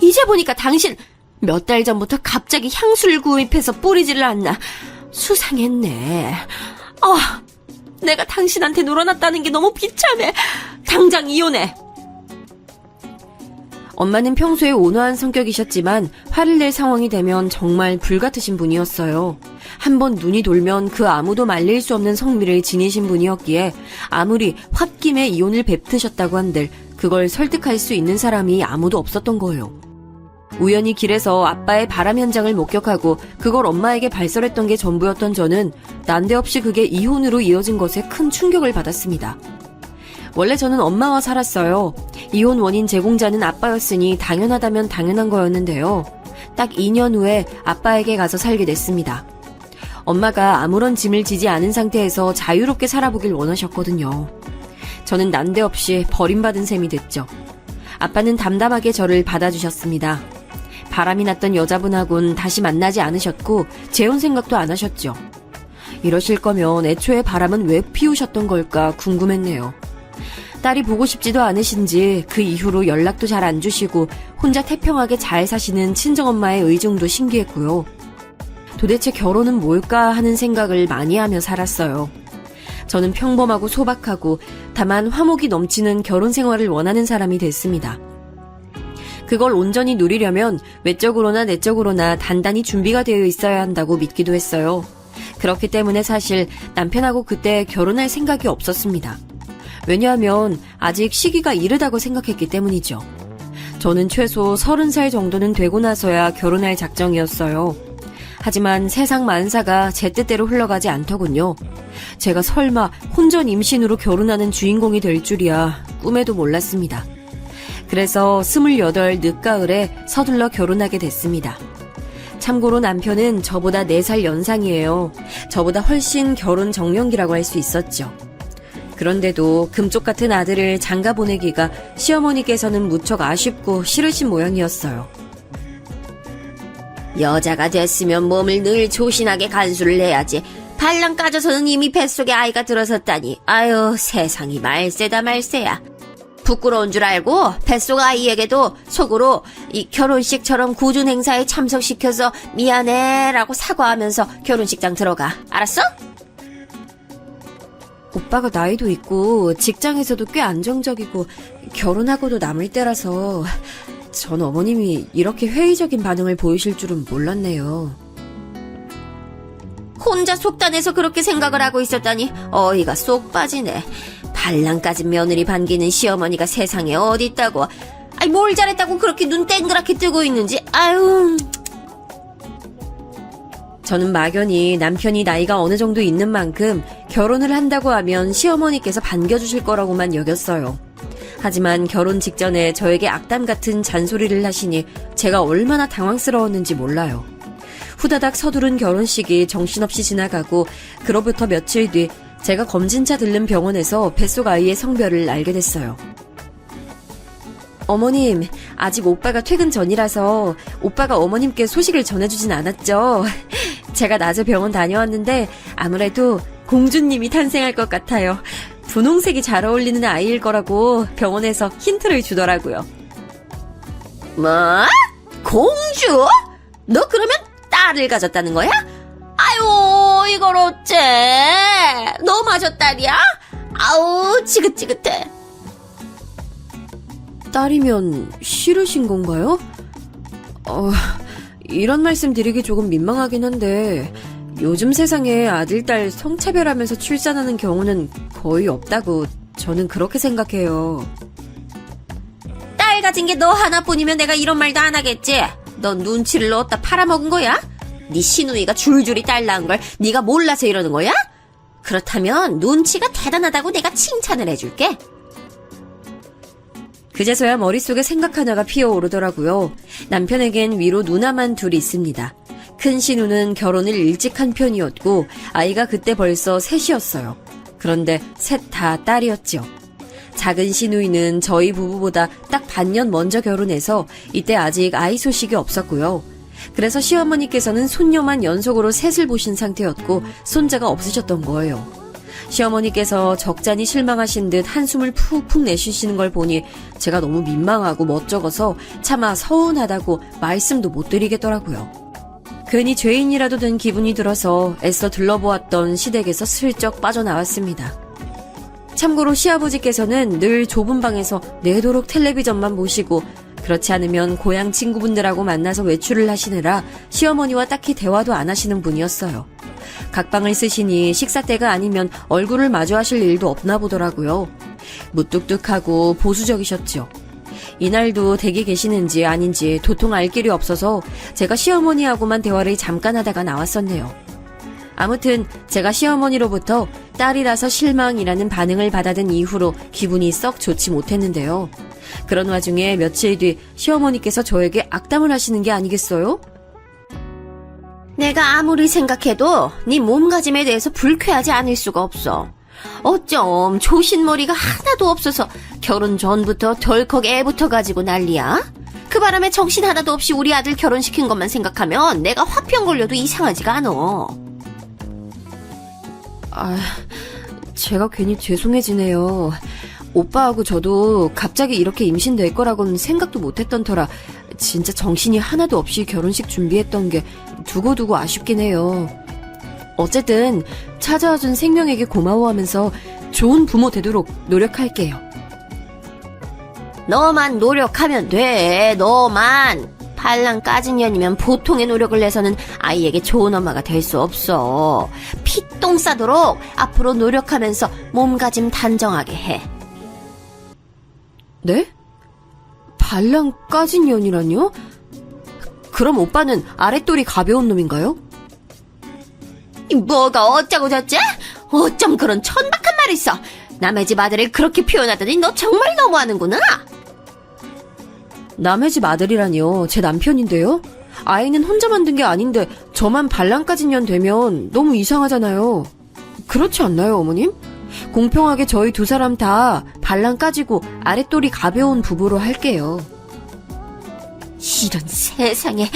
이제 보니까 당신 몇 달 전부터 갑자기 향수를 구입해서 뿌리지를 않나. 수상했네. 내가 당신한테 놀아놨다는 게 너무 비참해. 당장 이혼해. 엄마는 평소에 온화한 성격이셨지만 화를 낼 상황이 되면 정말 불같으신 분이었어요. 한번 눈이 돌면 그 아무도 말릴 수 없는 성미를 지니신 분이었기에 아무리 홧김에 이혼을 뱉으셨다고 한들 그걸 설득할 수 있는 사람이 아무도 없었던 거예요. 우연히 길에서 아빠의 바람 현장을 목격하고 그걸 엄마에게 발설했던 게 전부였던 저는 난데없이 그게 이혼으로 이어진 것에 큰 충격을 받았습니다. 원래 저는 엄마와 살았어요. 이혼 원인 제공자는 아빠였으니 당연하다면 당연한 거였는데요. 딱 2년 후에 아빠에게 가서 살게 됐습니다. 엄마가 아무런 짐을 지지 않은 상태에서 자유롭게 살아보길 원하셨거든요. 저는 난데없이 버림받은 셈이 됐죠. 아빠는 담담하게 저를 받아주셨습니다. 바람이 났던 여자분하고는 다시 만나지 않으셨고 재혼 생각도 안 하셨죠. 이러실 거면 애초에 바람은 왜 피우셨던 걸까 궁금했네요. 딸이 보고 싶지도 않으신지 그 이후로 연락도 잘 안 주시고 혼자 태평하게 잘 사시는 친정엄마의 의중도 신기했고요. 도대체 결혼은 뭘까 하는 생각을 많이 하며 살았어요. 저는 평범하고 소박하고 다만 화목이 넘치는 결혼 생활을 원하는 사람이 됐습니다. 그걸 온전히 누리려면 외적으로나 내적으로나 단단히 준비가 되어 있어야 한다고 믿기도 했어요. 그렇기 때문에 사실 남편하고 그때 결혼할 생각이 없었습니다. 왜냐하면 아직 시기가 이르다고 생각했기 때문이죠. 저는 최소 30살 정도는 되고 나서야 결혼할 작정이었어요. 하지만 세상 만사가 제 뜻대로 흘러가지 않더군요. 제가 설마 혼전 임신으로 결혼하는 주인공이 될 줄이야 꿈에도 몰랐습니다. 그래서 28 늦가을에 서둘러 결혼하게 됐습니다. 참고로 남편은 저보다 4살 연상이에요. 저보다 훨씬 결혼 정년기라고 할 수 있었죠. 그런데도 금쪽 같은 아들을 장가 보내기가 시어머니께서는 무척 아쉽고 싫으신 모양이었어요. 여자가 됐으면 몸을 늘 조신하게 간수를 해야지. 발랑 까져서는 이미 뱃속에 아이가 들어섰다니. 아유, 세상이 말세다 말세야. 부끄러운 줄 알고 뱃속 아이에게도 속으로 이 결혼식처럼 굳은 행사에 참석시켜서 미안해라고 사과하면서 결혼식장 들어가. 알았어? 오빠가 나이도 있고 직장에서도 꽤 안정적이고 결혼하고도 남을 때라서 전 어머님이 이렇게 회의적인 반응을 보이실 줄은 몰랐네요. 혼자 속단해서 그렇게 생각을 하고 있었다니 어이가 쏙 빠지네. 발랑 까진 며느리 반기는 시어머니가 세상에 어디 있다고. 아이, 뭘 잘했다고 그렇게 눈 땡그랗게 뜨고 있는지. 아유. 저는 막연히 남편이 나이가 어느 정도 있는 만큼 결혼을 한다고 하면 시어머니께서 반겨주실 거라고만 여겼어요. 하지만 결혼 직전에 저에게 악담 같은 잔소리를 하시니 제가 얼마나 당황스러웠는지 몰라요. 후다닥 서두른 결혼식이 정신없이 지나가고 그로부터 며칠 뒤 제가 검진차 들른 병원에서 뱃속 아이의 성별을 알게 됐어요. 어머님, 아직 오빠가 퇴근 전이라서 오빠가 어머님께 소식을 전해주진 않았죠. 제가 낮에 병원 다녀왔는데 아무래도 공주님이 탄생할 것 같아요. 분홍색이 잘 어울리는 아이일 거라고 병원에서 힌트를 주더라고요. 뭐? 공주? 너 그러면 딸을 가졌다는 거야? 아유, 이걸 어째? 너 마저 딸이야? 아우, 지긋지긋해. 딸이면 싫으신 건가요? 이런 말씀 드리기 조금 민망하긴 한데 요즘 세상에 아들, 딸 성차별하면서 출산하는 경우는 거의 없다고 저는 그렇게 생각해요. 딸 가진 게 너 하나뿐이면 내가 이런 말도 안 하겠지? 넌 눈치를 넣었다 팔아먹은 거야? 네 시누이가 줄줄이 딸 낳은 걸 네가 몰라서 이러는 거야? 그렇다면 눈치가 대단하다고 내가 칭찬을 해줄게. 그제서야 머릿속에 생각 하나가 피어오르더라고요. 남편에겐 위로 누나만 둘이 있습니다. 큰 시누는 결혼을 일찍 한 편이었고 아이가 그때 벌써 셋이었어요. 그런데 셋 다 딸이었죠. 작은 시누이는 저희 부부보다 딱 반년 먼저 결혼해서 이때 아직 아이 소식이 없었고요. 그래서 시어머니께서는 손녀만 연속으로 셋을 보신 상태였고 손자가 없으셨던 거예요. 시어머니께서 적잖이 실망하신 듯 한숨을 푹푹 내쉬시는 걸 보니 제가 너무 민망하고 멋쩍어서 차마 서운하다고 말씀도 못 드리겠더라고요. 괜히 죄인이라도 된 기분이 들어서 애써 들러보았던 시댁에서 슬쩍 빠져나왔습니다. 참고로 시아버지께서는 늘 좁은 방에서 내도록 텔레비전만 보시고 그렇지 않으면 고향 친구분들하고 만나서 외출을 하시느라 시어머니와 딱히 대화도 안 하시는 분이었어요. 각방을 쓰시니 식사 때가 아니면 얼굴을 마주하실 일도 없나 보더라고요. 무뚝뚝하고 보수적이셨죠. 이날도 댁에 계시는지 아닌지 도통 알 길이 없어서 제가 시어머니하고만 대화를 잠깐 하다가 나왔었네요. 아무튼 제가 시어머니로부터 딸이라서 실망이라는 반응을 받아든 이후로 기분이 썩 좋지 못했는데요. 그런 와중에 며칠 뒤 시어머니께서 저에게 악담을 하시는 게 아니겠어요? 내가 아무리 생각해도 네 몸가짐에 대해서 불쾌하지 않을 수가 없어. 어쩜 조신머리가 하나도 없어서 결혼 전부터 덜컥 애부터 가지고 난리야? 그 바람에 정신 하나도 없이 우리 아들 결혼시킨 것만 생각하면 내가 화병 걸려도 이상하지가 않아. 제가 괜히 죄송해지네요. 오빠하고 저도 갑자기 이렇게 임신될 거라고는 생각도 못했던 터라 진짜 정신이 하나도 없이 결혼식 준비했던 게 두고두고 아쉽긴 해요. 어쨌든 찾아와준 생명에게 고마워하면서 좋은 부모 되도록 노력할게요. 너만 노력하면 돼. 너만. 발랑 까진 년이면 보통의 노력을 내서는 아이에게 좋은 엄마가 될 수 없어. 피똥 싸도록 앞으로 노력하면서 몸가짐 단정하게 해. 네? 발랑 까진 년이라뇨? 그럼 오빠는 아랫돌이 가벼운 놈인가요? 뭐가 어쩌고 저쩌? 어쩜 그런 천박한 말을 써. 남의 집 아들을 그렇게 표현하더니 너 정말 너무하는구나. 남의 집 아들이라뇨. 제 남편인데요. 아이는 혼자 만든 게 아닌데 저만 발랑 까진 년 되면 너무 이상하잖아요. 그렇지 않나요, 어머님? 공평하게 저희 두 사람 다 발랑 까지고 아랫돌이 가벼운 부부로 할게요. 이런 세상에.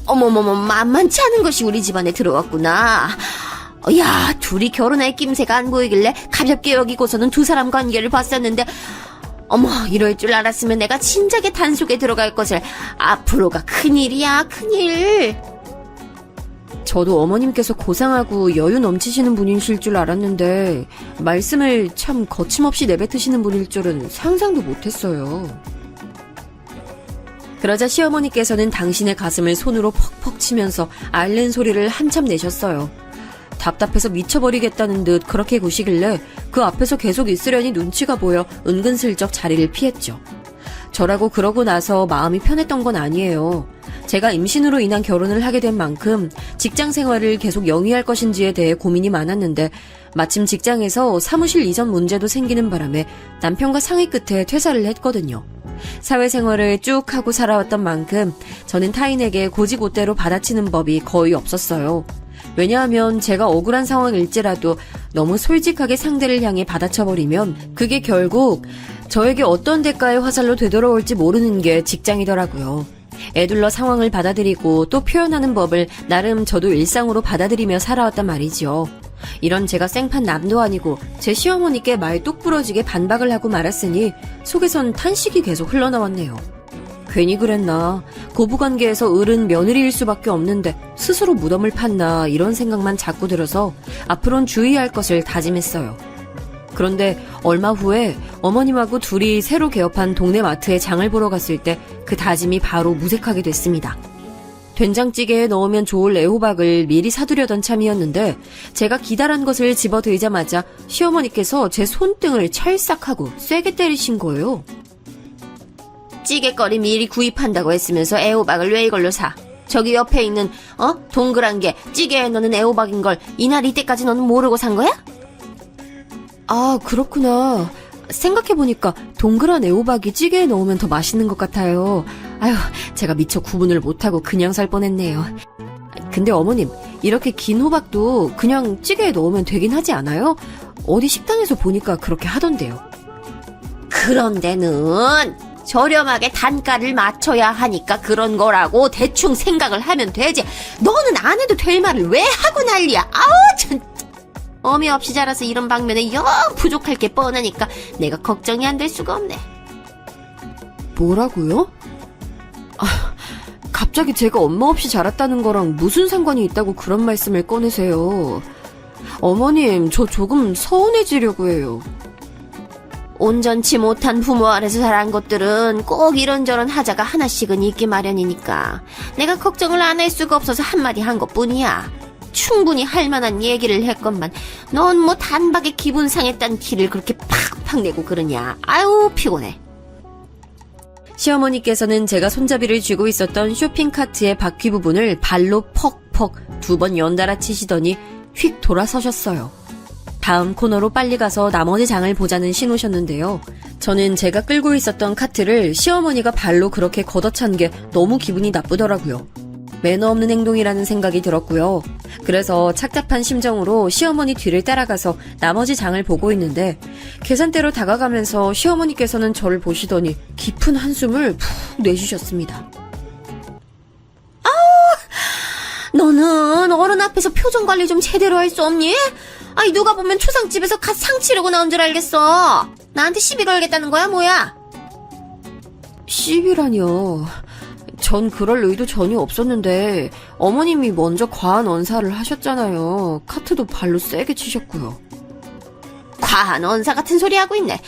어머머머, 만만치 않은 것이 우리 집안에 들어왔구나. 야, 둘이 결혼할 낌새가 안 보이길래 가볍게 여기고서는 두 사람 관계를 봤었는데 어머, 이럴 줄 알았으면 내가 진작에 단속에 들어갈 것을. 앞으로가 큰일이야, 큰일. 저도 어머님께서 고상하고 여유 넘치시는 분이실 줄 알았는데 말씀을 참 거침없이 내뱉으시는 분일 줄은 상상도 못했어요. 그러자 시어머니께서는 당신의 가슴을 손으로 퍽퍽 치면서 앓는 소리를 한참 내셨어요. 답답해서 미쳐버리겠다는 듯 그렇게 구시길래 그 앞에서 계속 있으려니 눈치가 보여 은근슬쩍 자리를 피했죠. 저라고 그러고 나서 마음이 편했던 건 아니에요. 제가 임신으로 인한 결혼을 하게 된 만큼 직장 생활을 계속 영위할 것인지에 대해 고민이 많았는데 마침 직장에서 사무실 이전 문제도 생기는 바람에 남편과 상의 끝에 퇴사를 했거든요. 사회생활을 쭉 하고 살아왔던 만큼 저는 타인에게 고지고대로 받아치는 법이 거의 없었어요. 왜냐하면 제가 억울한 상황일지라도 너무 솔직하게 상대를 향해 받아쳐버리면 그게 결국 저에게 어떤 대가의 화살로 되돌아올지 모르는 게 직장이더라고요. 애둘러 상황을 받아들이고 또 표현하는 법을 나름 저도 일상으로 받아들이며 살아왔단 말이죠. 이런 제가 생판 남도 아니고 제 시어머니께 말 똑 부러지게 반박을 하고 말았으니 속에선 탄식이 계속 흘러나왔네요. 괜히 그랬나, 고부관계에서 을은 며느리일 수밖에 없는데 스스로 무덤을 팠나 이런 생각만 자꾸 들어서 앞으론 주의할 것을 다짐했어요. 그런데 얼마 후에 어머님하고 둘이 새로 개업한 동네 마트에 장을 보러 갔을 때 그 다짐이 바로 무색하게 됐습니다. 된장찌개에 넣으면 좋을 애호박을 미리 사두려던 참이었는데 제가 기다란 것을 집어들자마자 시어머니께서 제 손등을 찰싹하고 세게 때리신 거예요. 찌개거리 미리 구입한다고 했으면서 애호박을 왜 이걸로 사? 저기 옆에 있는 동그란 게 찌개에 넣는 애호박인 걸 이날 이때까지 너는 모르고 산 거야? 아, 그렇구나. 생각해보니까 동그란 애호박이 찌개에 넣으면 더 맛있는 것 같아요. 아휴, 제가 미처 구분을 못하고 그냥 살 뻔했네요. 근데 어머님, 이렇게 긴 호박도 그냥 찌개에 넣으면 되긴 하지 않아요? 어디 식당에서 보니까 그렇게 하던데요. 그런 데는 저렴하게 단가를 맞춰야 하니까 그런 거라고 대충 생각을 하면 되지. 너는 안 해도 될 말을 왜 하고 난리야. 아우, 참. 어미 없이 자라서 이런 방면에 영 부족할 게 뻔하니까 내가 걱정이 안 될 수가 없네. 뭐라고요? 아, 갑자기 제가 엄마 없이 자랐다는 거랑 무슨 상관이 있다고 그런 말씀을 꺼내세요. 어머님, 저 조금 서운해지려고 해요. 온전치 못한 부모 아래서 자란 것들은 꼭 이런저런 하자가 하나씩은 있기 마련이니까 내가 걱정을 안 할 수가 없어서 한마디 한 것뿐이야. 충분히 할 만한 얘기를 했건만 넌 뭐 단박에 기분 상했단 티를 그렇게 팍팍 내고 그러냐. 아유, 피곤해. 시어머니께서는 제가 손잡이를 쥐고 있었던 쇼핑카트의 바퀴 부분을 발로 퍽퍽 2번 연달아 치시더니 휙 돌아서셨어요. 다음 코너로 빨리 가서 나머지 장을 보자는 신호셨는데요. 저는 제가 끌고 있었던 카트를 시어머니가 발로 그렇게 걷어찬 게 너무 기분이 나쁘더라고요. 매너 없는 행동이라는 생각이 들었고요. 그래서 착잡한 심정으로 시어머니 뒤를 따라가서 나머지 장을 보고 있는데 계산대로 다가가면서 시어머니께서는 저를 보시더니 깊은 한숨을 푹 내쉬셨습니다. 너는 어른 앞에서 표정 관리 좀 제대로 할 수 없니? 아니, 누가 보면 초상집에서 갓 상 치르고 나온 줄 알겠어. 나한테 시비 걸겠다는 거야, 뭐야? 시비라뇨. 전 그럴 의도 전혀 없었는데 어머님이 먼저 과한 언사를 하셨잖아요. 카트도 발로 세게 치셨고요. 과한 언사 같은 소리 하고 있네.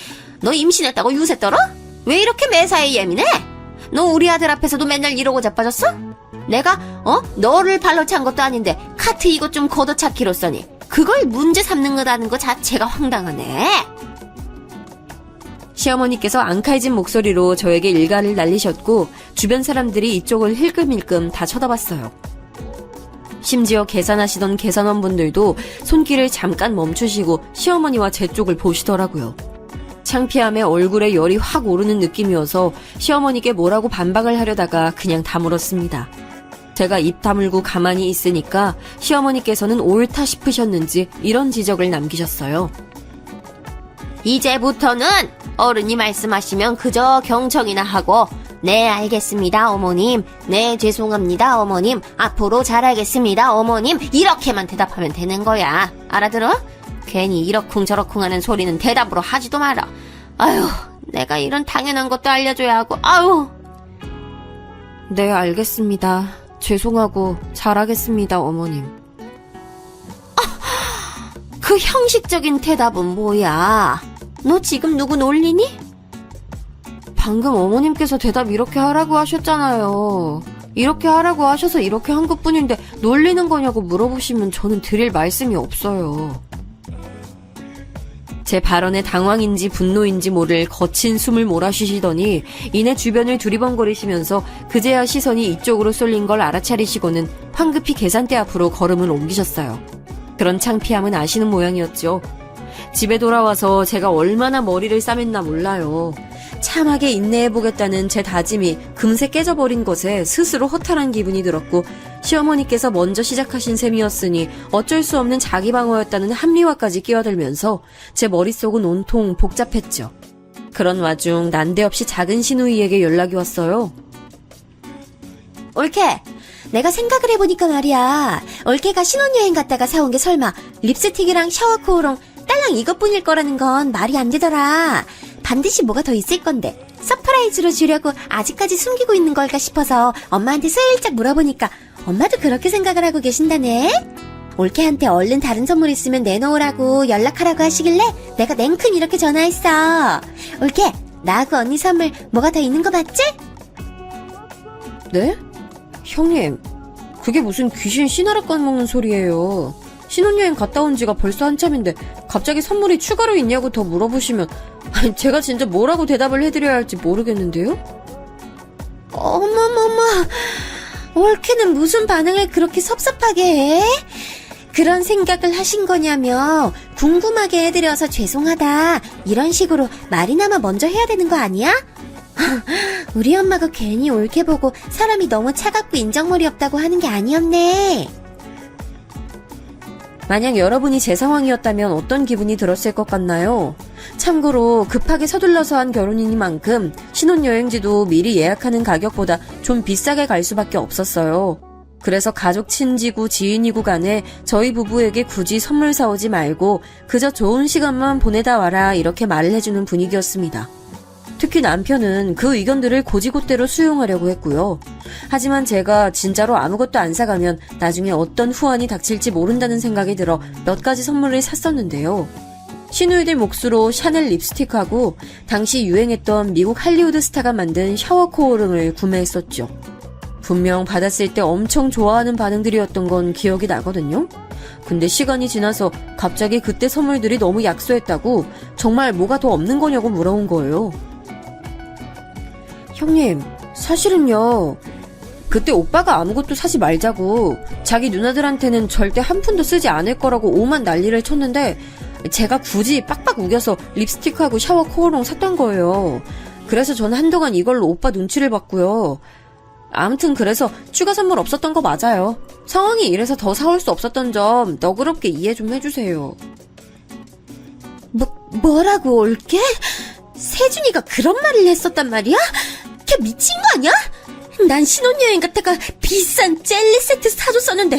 너 임신했다고 유세 떨어? 왜 이렇게 매사에 예민해? 너 우리 아들 앞에서도 맨날 이러고 자빠졌어? 내가 너를 발로 찬 것도 아닌데 카트 이것 좀 걷어차기로써니 그걸 문제 삼는 거라는 거 자체가 황당하네. 시어머니께서 앙칼진 목소리로 저에게 일가를 날리셨고 주변 사람들이 이쪽을 힐끔힐끔 다 쳐다봤어요. 심지어 계산하시던 계산원분들도 손길을 잠깐 멈추시고 시어머니와 제 쪽을 보시더라고요. 창피함에 얼굴에 열이 확 오르는 느낌이어서 시어머니께 뭐라고 반박을 하려다가 그냥 다물었습니다. 제가 입 다물고 가만히 있으니까 시어머니께서는 옳다 싶으셨는지 이런 지적을 남기셨어요. 이제부터는 어른이 말씀하시면 그저 경청이나 하고 네, 알겠습니다, 어머님. 네, 죄송합니다, 어머님. 앞으로 잘하겠습니다, 어머님. 이렇게만 대답하면 되는 거야. 알아들어? 괜히 이러쿵저러쿵 하는 소리는 대답으로 하지도 마라. 아유, 내가 이런 당연한 것도 알려줘야 하고, 아유. 네, 알겠습니다. 죄송하고 잘하겠습니다, 어머님. 그 형식적인 대답은 뭐야? 너 지금 누구 놀리니? 방금 어머님께서 대답 이렇게 하라고 하셨잖아요. 이렇게 하라고 하셔서 이렇게 한 것뿐인데 놀리는 거냐고 물어보시면 저는 드릴 말씀이 없어요. 제 발언에 당황인지 분노인지 모를 거친 숨을 몰아쉬시더니 이내 주변을 두리번거리시면서 그제야 시선이 이쪽으로 쏠린 걸 알아차리시고는 황급히 계산대 앞으로 걸음을 옮기셨어요. 그런 창피함은 아시는 모양이었죠. 집에 돌아와서 제가 얼마나 머리를 싸맸나 몰라요. 참하게 인내해보겠다는 제 다짐이 금세 깨져버린 것에 스스로 허탈한 기분이 들었고 시어머니께서 먼저 시작하신 셈이었으니 어쩔 수 없는 자기 방어였다는 합리화까지 끼어들면서 제 머릿속은 온통 복잡했죠. 그런 와중 난데없이 작은 시누이에게 연락이 왔어요. 올케, 내가 생각을 해보니까 말이야. 올케가 신혼여행 갔다가 사온 게 설마 립스틱이랑 샤워 코어롱 딸랑 이것뿐일 거라는 건 말이 안 되더라. 반드시 뭐가 더 있을 건데 서프라이즈로 주려고 아직까지 숨기고 있는 걸까 싶어서 엄마한테 슬쩍 물어보니까 엄마도 그렇게 생각을 하고 계신다네. 올케한테 얼른 다른 선물 있으면 내놓으라고 연락하라고 하시길래 내가 냉큼 이렇게 전화했어. 올케, 나하고 언니 선물 뭐가 더 있는 거 맞지? 네? 형님, 그게 무슨 귀신 씨나라 까먹는 소리예요. 신혼여행 갔다 온 지가 벌써 한참인데 갑자기 선물이 추가로 있냐고 더 물어보시면 제가 진짜 뭐라고 대답을 해드려야 할지 모르겠는데요? 어머머머, 올케는 무슨 반응을 그렇게 섭섭하게 해? 그런 생각을 하신 거냐며 궁금하게 해드려서 죄송하다 이런 식으로 말이나마 먼저 해야 되는 거 아니야? 우리 엄마가 괜히 올케 보고 사람이 너무 차갑고 인정머리 없다고 하는 게 아니었네. 만약 여러분이 제 상황이었다면 어떤 기분이 들었을 것 같나요? 참고로 급하게 서둘러서 한 결혼이니만큼 신혼여행지도 미리 예약하는 가격보다 좀 비싸게 갈 수밖에 없었어요. 그래서 가족 친지구 지인이구 간에 저희 부부에게 굳이 선물 사오지 말고 그저 좋은 시간만 보내다 와라 이렇게 말을 해주는 분위기였습니다. 특히 남편은 그 의견들을 고지고대로 수용하려고 했고요. 하지만 제가 진짜로 아무것도 안 사가면 나중에 어떤 후환이 닥칠지 모른다는 생각이 들어 몇 가지 선물을 샀었는데요. 시누이들 몫으로 샤넬 립스틱하고 당시 유행했던 미국 할리우드 스타가 만든 샤워 코어링을 구매했었죠. 분명 받았을 때 엄청 좋아하는 반응들이었던 건 기억이 나거든요. 근데 시간이 지나서 갑자기 그때 선물들이 너무 약소했다고 정말 뭐가 더 없는 거냐고 물어온 거예요. 형님, 사실은요. 그때 오빠가 아무것도 사지 말자고 자기 누나들한테는 절대 한 푼도 쓰지 않을 거라고 오만 난리를 쳤는데 제가 굳이 빡빡 우겨서 립스틱하고 샤워 코어롱 샀던 거예요. 그래서 저는 한동안 이걸로 오빠 눈치를 봤고요. 아무튼 그래서 추가 선물 없었던 거 맞아요. 상황이 이래서 더 사올 수 없었던 점 너그럽게 이해 좀 해주세요. 뭐라고 올게? 세준이가 그런 말을 했었단 말이야? 걔 미친 거 아니야? 난 신혼여행 갔다가 비싼 젤리 세트 사줬었는데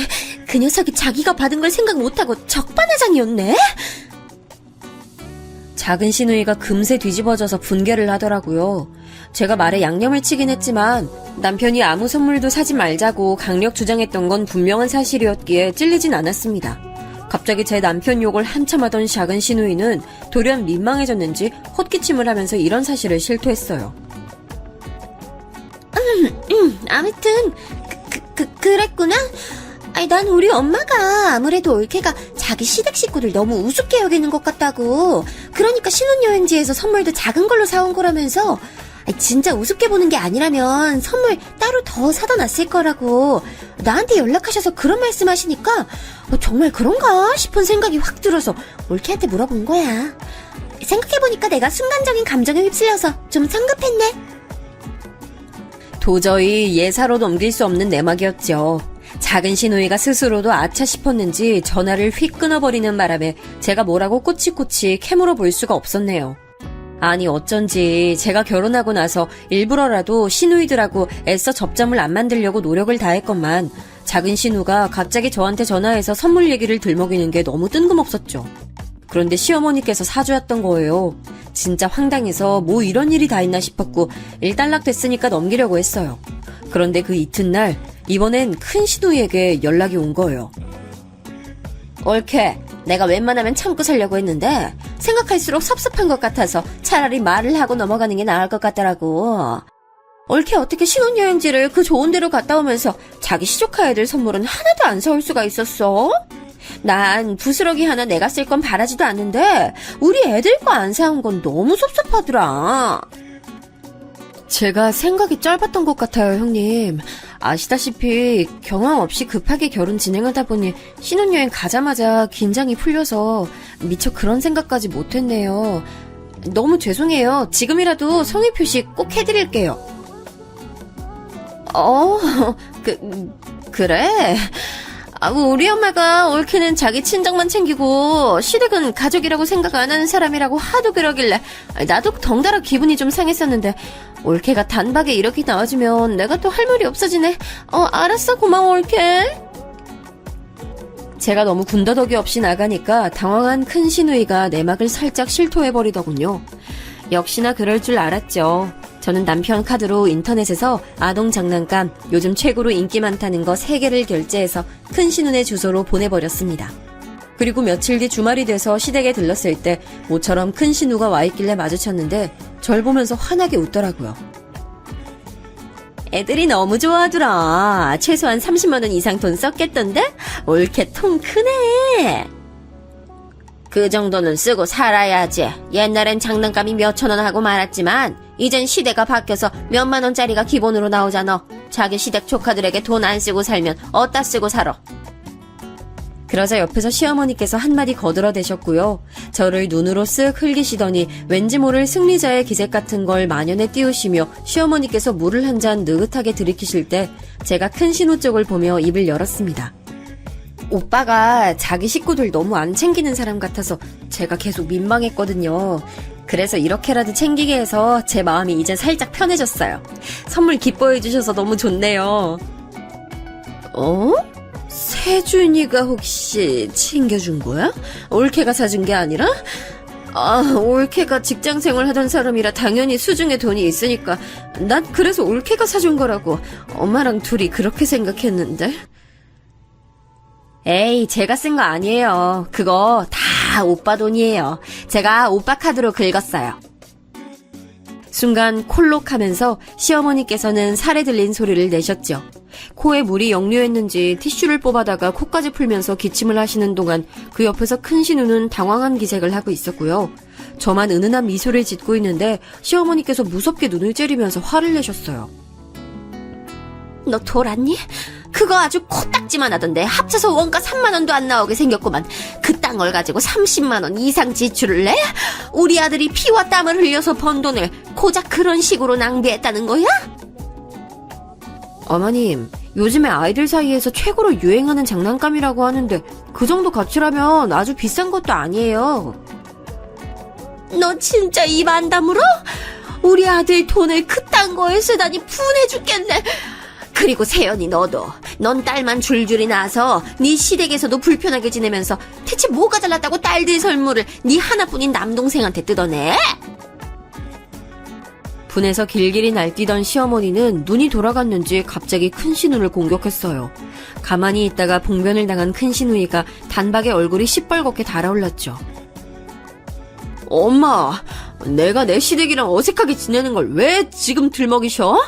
그 녀석이 자기가 받은 걸 생각 못하고 적반하장이었네? 작은 시누이가 금세 뒤집어져서 분개를 하더라고요. 제가 말에 양념을 치긴 했지만 남편이 아무 선물도 사지 말자고 강력 주장했던 건 분명한 사실이었기에 찔리진 않았습니다. 갑자기 제 남편 욕을 한참 하던 작은 시누이는 돌연 민망해졌는지 헛기침을 하면서 이런 사실을 실토했어요. 아무튼 그랬구나. 아니, 난 우리 엄마가 아무래도 올케가 자기 시댁 식구들 너무 우습게 여기는 것 같다고. 그러니까 신혼여행지에서 선물도 작은 걸로 사온 거라면서. 아니, 진짜 우습게 보는 게 아니라면 선물 따로 더 사다 놨을 거라고. 나한테 연락하셔서 그런 말씀하시니까 정말 그런가 싶은 생각이 확 들어서 올케한테 물어본 거야. 생각해보니까 내가 순간적인 감정에 휩쓸려서 좀 성급했네. 도저히 예사로 넘길 수 없는 내막이었죠. 작은 시누이가 스스로도 아차 싶었는지 전화를 휙 끊어버리는 바람에 제가 뭐라고 꼬치꼬치 캐물어 볼 수가 없었네요. 아니 어쩐지 제가 결혼하고 나서 일부러라도 시누이들하고 애써 접점을 안 만들려고 노력을 다했건만 작은 시누가 갑자기 저한테 전화해서 선물 얘기를 들먹이는 게 너무 뜬금없었죠. 그런데 시어머니께서 사주었던 거예요. 진짜 황당해서 뭐 이런 일이 다 있나 싶었고 일단락 됐으니까 넘기려고 했어요. 그런데 그 이튿날 이번엔 큰 시누이에게 연락이 온 거예요. 올케, 내가 웬만하면 참고 살려고 했는데 생각할수록 섭섭한 것 같아서 차라리 말을 하고 넘어가는 게 나을 것 같더라고. 올케 어떻게 신혼여행지를 그 좋은 데로 갔다 오면서 자기 시조카 애들 선물은 하나도 안 사올 수가 있었어? 난 부스러기 하나 내가 쓸 건 바라지도 않는데 우리 애들 거 안 사온 건 너무 섭섭하더라. 제가 생각이 짧았던 것 같아요, 형님. 아시다시피 경황 없이 급하게 결혼 진행하다 보니 신혼여행 가자마자 긴장이 풀려서 미처 그런 생각까지 못했네요. 너무 죄송해요. 지금이라도 성의 표시 꼭 해드릴게요. 그래? 우리 엄마가 올케는 자기 친정만 챙기고 시댁은 가족이라고 생각 안 하는 사람이라고 하도 그러길래 나도 덩달아 기분이 좀 상했었는데 올케가 단박에 이렇게 나와주면 내가 또 할 말이 없어지네. 알았어. 고마워, 올케. 제가 너무 군더더기 없이 나가니까 당황한 큰 시누이가 내막을 살짝 실토해버리더군요. 역시나 그럴 줄 알았죠. 저는 남편 카드로 인터넷에서 아동 장난감 요즘 최고로 인기 많다는 거 3개를 결제해서 큰 시누네 주소로 보내버렸습니다. 그리고 며칠 뒤 주말이 돼서 시댁에 들렀을 때 모처럼 큰 시누가 와있길래 마주쳤는데 절 보면서 환하게 웃더라고요. 애들이 너무 좋아하더라. 최소한 30만 원 이상 돈 썼겠던데? 올케 통 크네. 그 정도는 쓰고 살아야지. 옛날엔 장난감이 몇천 원 하고 말았지만 이젠 시대가 바뀌어서 몇만 원짜리가 기본으로 나오잖아. 자기 시댁 조카들에게 돈 안 쓰고 살면 어디다 쓰고 살아. 그러자 옆에서 시어머니께서 한마디 거들어대셨고요. 저를 눈으로 쓱 흘기시더니 왠지 모를 승리자의 기색 같은 걸 만연에 띄우시며 시어머니께서 물을 한 잔 느긋하게 들이키실 때 제가 큰 신우 쪽을 보며 입을 열었습니다. 오빠가 자기 식구들 너무 안 챙기는 사람 같아서 제가 계속 민망했거든요. 그래서 이렇게라도 챙기게 해서 제 마음이 이제 살짝 편해졌어요. 선물 기뻐해 주셔서 너무 좋네요. 세준이가 혹시 챙겨준 거야? 올케가 사준 게 아니라? 올케가 직장생활 하던 사람이라 당연히 수중에 돈이 있으니까 난 그래서 올케가 사준 거라고 엄마랑 둘이 그렇게 생각했는데. 에이, 제가 쓴 거 아니에요. 그거 다 오빠 돈이에요. 제가 오빠 카드로 긁었어요. 순간 콜록하면서 시어머니께서는 살에 들린 소리를 내셨죠. 코에 물이 역류했는지 티슈를 뽑아다가 코까지 풀면서 기침을 하시는 동안 그 옆에서 큰 신우는 당황한 기색을 하고 있었고요. 저만 은은한 미소를 짓고 있는데 시어머니께서 무섭게 눈을 째리면서 화를 내셨어요. 너 돌았니? 그거 아주 코딱지만 하던데 합쳐서 원가 3만 원도 안 나오게 생겼구만. 그딴 걸 가지고 30만 원 이상 지출을 해? 우리 아들이 피와 땀을 흘려서 번 돈을 고작 그런 식으로 낭비했다는 거야? 어머님, 요즘에 아이들 사이에서 최고로 유행하는 장난감이라고 하는데 그 정도 가치라면 아주 비싼 것도 아니에요. 너 진짜 입 안 다물어? 우리 아들 돈을 그딴 거에 쓰다니 분해 죽겠네. 그리고 세연이 너도 넌 딸만 줄줄이 낳아서 네 시댁에서도 불편하게 지내면서 대체 뭐가 잘났다고 딸들 선물을 네 하나뿐인 남동생한테 뜯어내? 분해서 길길이 날뛰던 시어머니는 눈이 돌아갔는지 갑자기 큰 시누를 공격했어요. 가만히 있다가 봉변을 당한 큰 시누이가 단박에 얼굴이 시뻘겋게 달아올랐죠. 엄마, 내가 내 시댁이랑 어색하게 지내는 걸 왜 지금 들먹이셔?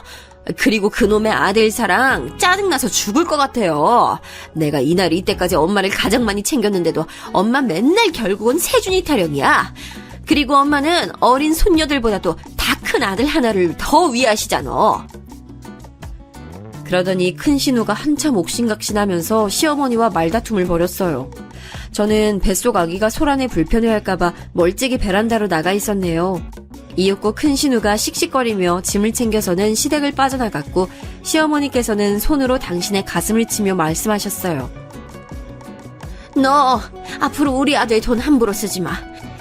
그리고 그놈의 아들 사랑 짜증나서 죽을 것 같아요. 내가 이날 이때까지 엄마를 가장 많이 챙겼는데도 엄마 맨날 결국은 세준이 타령이야. 그리고 엄마는 어린 손녀들보다도 다 큰 아들 하나를 더 위하시잖아. 그러더니 큰 신우가 한참 옥신각신하면서 시어머니와 말다툼을 벌였어요. 저는 뱃속 아기가 소란에 불편해할까봐 멀찍이 베란다로 나가 있었네요. 이윽고 큰 신우가 씩씩거리며 짐을 챙겨서는 시댁을 빠져나갔고 시어머니께서는 손으로 당신의 가슴을 치며 말씀하셨어요. 너 앞으로 우리 아들 돈 함부로 쓰지 마.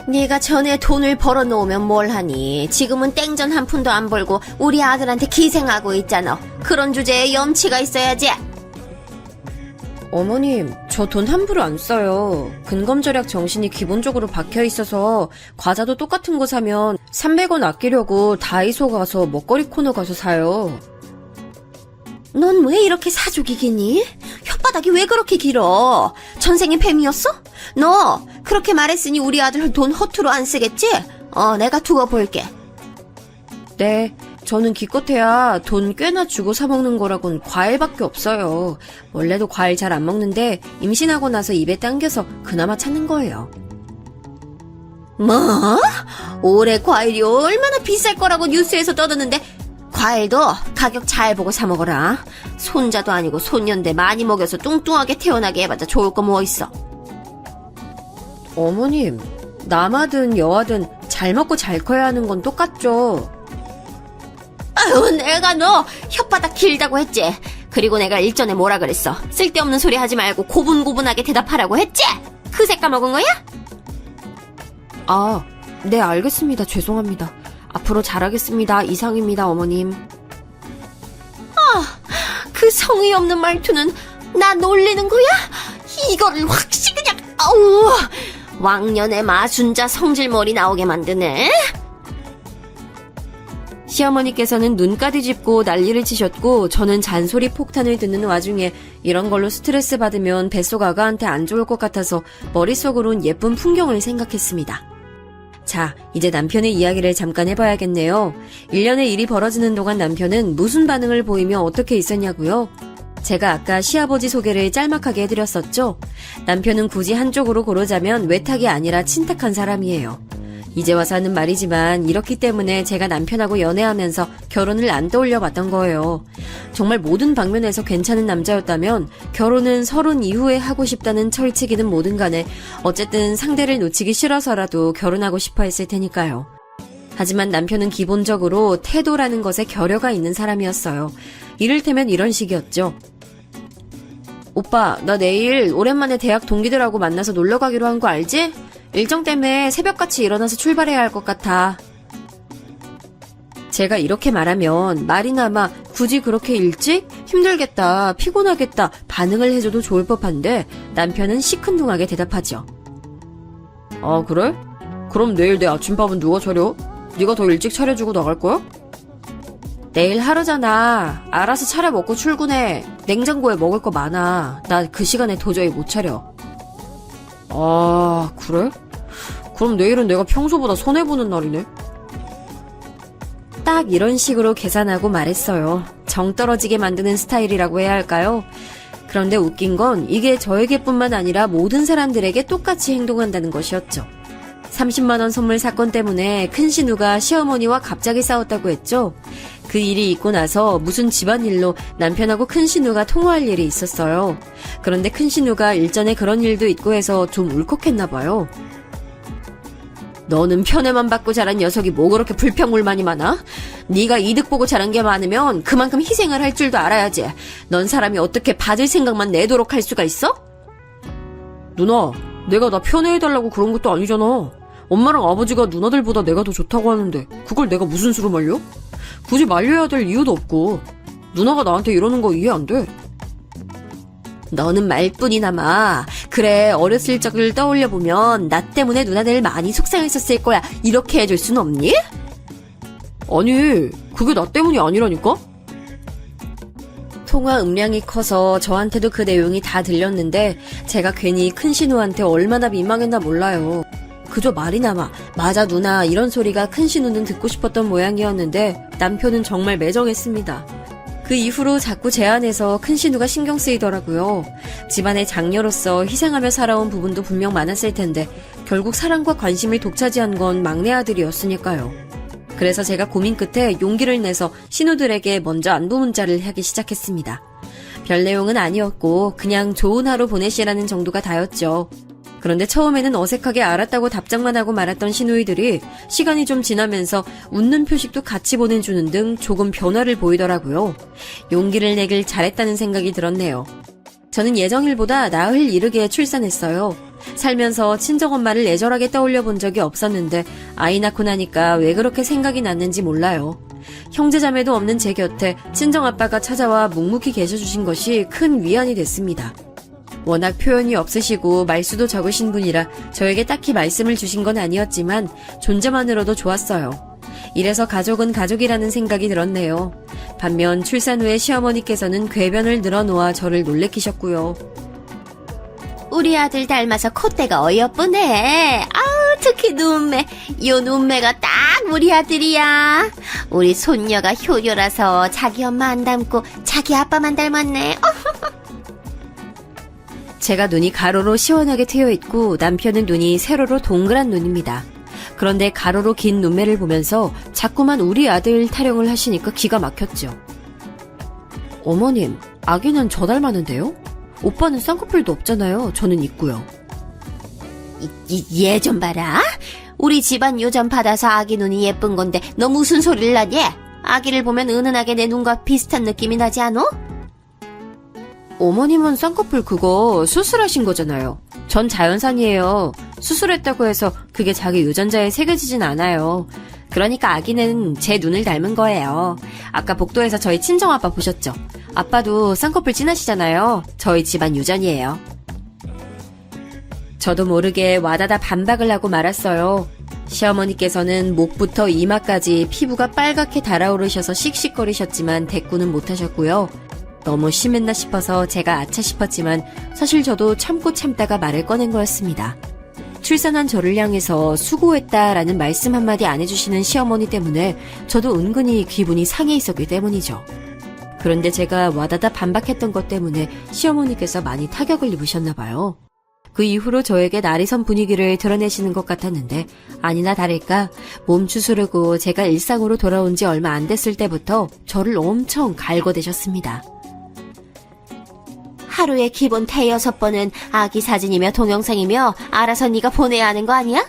네가 전에 돈을 벌어놓으면 뭘 하니. 지금은 땡전 한 푼도 안 벌고 우리 아들한테 기생하고 있잖아. 그런 주제에 염치가 있어야지. 어머님, 저 돈 함부로 안 써요. 근검절약 정신이 기본적으로 박혀있어서 과자도 똑같은 거 사면 300원 아끼려고 다이소 가서 먹거리 코너 가서 사요. 넌 왜 이렇게 사족이기니? 혓바닥이 왜 그렇게 길어? 전생에 뱀이었어? 너 그렇게 말했으니 우리 아들 돈 허투루 안 쓰겠지? 내가 두고 볼게. 네, 저는 기껏해야 돈 꽤나 주고 사 먹는 거라곤 과일밖에 없어요. 원래도 과일 잘 안 먹는데 임신하고 나서 입에 당겨서 그나마 찾는 거예요. 뭐? 올해 과일이 얼마나 비쌀 거라고 뉴스에서 떠드는데 과일도 가격 잘 보고 사 먹어라. 손자도 아니고 손녀인데 많이 먹여서 뚱뚱하게 태어나게 해봤자 좋을 거 뭐 있어. 어머님, 남하든 여하든 잘 먹고 잘 커야 하는 건 똑같죠. 아유, 내가 너 혓바닥 길다고 했지. 그리고 내가 일전에 뭐라 그랬어. 쓸데없는 소리 하지 말고 고분고분하게 대답하라고 했지. 그새 까먹은 거야? 아, 네, 알겠습니다. 죄송합니다. 앞으로 잘하겠습니다. 이상입니다, 어머님. 그 성의 없는 말투는 나 놀리는 거야? 이거를 확실히 그냥 아우 왕년의 마순자 성질머리 나오게 만드네. 시어머니께서는 눈까지 짚고 난리를 치셨고 저는 잔소리 폭탄을 듣는 와중에 이런 걸로 스트레스 받으면 뱃속 아가한테 안 좋을 것 같아서 머릿속으론 예쁜 풍경을 생각했습니다. 자, 이제 남편의 이야기를 잠깐 해봐야겠네요. 1년의 일이 벌어지는 동안 남편은 무슨 반응을 보이며 어떻게 있었냐고요? 제가 아까 시아버지 소개를 짤막하게 해드렸었죠? 남편은 굳이 한쪽으로 고르자면 외탁이 아니라 친탁한 사람이에요. 이제 와서 하는 말이지만 이렇기 때문에 제가 남편하고 연애하면서 결혼을 안 떠올려 봤던 거예요. 정말 모든 방면에서 괜찮은 남자였다면 결혼은 30 이후에 하고 싶다는 철칙이든 뭐든 간에 어쨌든 상대를 놓치기 싫어서라도 결혼하고 싶어 했을 테니까요. 하지만 남편은 기본적으로 태도라는 것에 결여가 있는 사람이었어요. 이를테면 이런 식이었죠. 오빠, 나 내일 오랜만에 대학 동기들하고 만나서 놀러 가기로 한 거 알지? 일정 때문에 새벽같이 일어나서 출발해야 할 것 같아. 제가 이렇게 말하면 말이나마 굳이 그렇게 일찍? 힘들겠다, 피곤하겠다 반응을 해줘도 좋을 법한데 남편은 시큰둥하게 대답하죠. 아, 그래? 그럼 내일 내 아침밥은 누가 차려? 네가 더 일찍 차려주고 나갈 거야? 내일 하루잖아. 알아서 차려 먹고 출근해. 냉장고에 먹을 거 많아. 나 그 시간에 도저히 못 차려. 아, 그래? 그럼 내일은 내가 평소보다 손해보는 날이네. 딱 이런 식으로 계산하고 말했어요. 정 떨어지게 만드는 스타일이라고 해야 할까요? 그런데 웃긴 건 이게 저에게뿐만 아니라 모든 사람들에게 똑같이 행동한다는 것이었죠. 30만 원 선물 사건 때문에 큰 신우가 시어머니와 갑자기 싸웠다고 했죠. 그 일이 있고 나서 무슨 집안일로 남편하고 큰 신우가 통화할 일이 있었어요. 그런데 큰 신우가 일전에 그런 일도 있고 해서 좀 울컥했나 봐요. 너는 편애만 받고 자란 녀석이 뭐 그렇게 불평불만이 많아? 네가 이득 보고 자란 게 많으면 그만큼 희생을 할 줄도 알아야지. 넌 사람이 어떻게 받을 생각만 내도록 할 수가 있어? 누나, 내가 나 편애해달라고 그런 것도 아니잖아. 엄마랑 아버지가 누나들보다 내가 더 좋다고 하는데 그걸 내가 무슨 수로 말려? 굳이 말려야 될 이유도 없고 누나가 나한테 이러는 거 이해 안 돼. 너는 말뿐이나마. 그래, 어렸을 적을 떠올려보면 나 때문에 누나들 많이 속상했었을 거야. 이렇게 해줄 순 없니? 아니, 그게 나 때문이 아니라니까? 통화 음량이 커서 저한테도 그 내용이 다 들렸는데 제가 괜히 큰 신우한테 얼마나 민망했나 몰라요. 그저 말이나마 맞아 누나 이런 소리가 큰 신우는 듣고 싶었던 모양이었는데 남편은 정말 매정했습니다. 그 이후로 자꾸 제 안에서 큰 신우가 신경 쓰이더라고요. 집안의 장녀로서 희생하며 살아온 부분도 분명 많았을 텐데 결국 사랑과 관심을 독차지한 건 막내 아들이었으니까요. 그래서 제가 고민 끝에 용기를 내서 신우들에게 먼저 안부 문자를 하기 시작했습니다. 별 내용은 아니었고 그냥 좋은 하루 보내시라는 정도가 다였죠. 그런데 처음에는 어색하게 알았다고 답장만 하고 말았던 시누이들이 시간이 좀 지나면서 웃는 표식도 같이 보내주는 등 조금 변화를 보이더라고요. 용기를 내길 잘했다는 생각이 들었네요. 저는 예정일보다 나흘 이르게 출산했어요. 살면서 친정엄마를 애절하게 떠올려 본 적이 없었는데 아이 낳고 나니까 왜 그렇게 생각이 났는지 몰라요. 형제자매도 없는 제 곁에 친정아빠가 찾아와 묵묵히 계셔주신 것이 큰 위안이 됐습니다. 워낙 표현이 없으시고 말수도 적으신 분이라 저에게 딱히 말씀을 주신 건 아니었지만 존재만으로도 좋았어요. 이래서 가족은 가족이라는 생각이 들었네요. 반면 출산 후에 시어머니께서는 궤변을 늘어놓아 저를 놀래키셨고요. 우리 아들 닮아서 콧대가 어여쁘네. 아우 특히 눈매. 요 눈매가 딱 우리 아들이야. 우리 손녀가 효녀라서 자기 엄마 안 닮고 자기 아빠만 닮았네. 제가 눈이 가로로 시원하게 트여 있고 남편은 눈이 세로로 동그란 눈입니다. 그런데 가로로 긴 눈매를 보면서 자꾸만 우리 아들 타령을 하시니까 기가 막혔죠. 어머님, 아기는 저 닮았는데요? 오빠는 쌍꺼풀도 없잖아요. 저는 있고요. 얘 좀 봐라. 우리 집안 요즘 받아서 아기 눈이 예쁜 건데 너 무슨 소리를 하니? 아기를 보면 은은하게 내 눈과 비슷한 느낌이 나지 않어? 어머님은 쌍꺼풀 그거 수술하신 거잖아요. 전 자연산이에요. 수술했다고 해서 그게 자기 유전자에 새겨지진 않아요. 그러니까 아기는 제 눈을 닮은 거예요. 아까 복도에서 저희 친정아빠 보셨죠? 아빠도 쌍꺼풀 진하시잖아요. 저희 집안 유전이에요. 저도 모르게 와다다 반박을 하고 말았어요. 시어머니께서는 목부터 이마까지 피부가 빨갛게 달아오르셔서 씩씩거리셨지만 대꾸는 못하셨고요. 너무 심했나 싶어서 제가 아차 싶었지만 사실 저도 참고 참다가 말을 꺼낸 거였습니다. 출산한 저를 향해서 수고했다라는 말씀 한마디 안 해주시는 시어머니 때문에 저도 은근히 기분이 상해 있었기 때문이죠. 그런데 제가 와다다 반박했던 것 때문에 시어머니께서 많이 타격을 입으셨나 봐요. 그 이후로 저에게 날이 선 분위기를 드러내시는 것 같았는데 아니나 다를까 몸 추스르고 제가 일상으로 돌아온 지 얼마 안 됐을 때부터 저를 엄청 갈궈대셨습니다. 하루에 기본 5-6번은 아기 사진이며 동영상이며 알아서 네가 보내야 하는 거 아니야?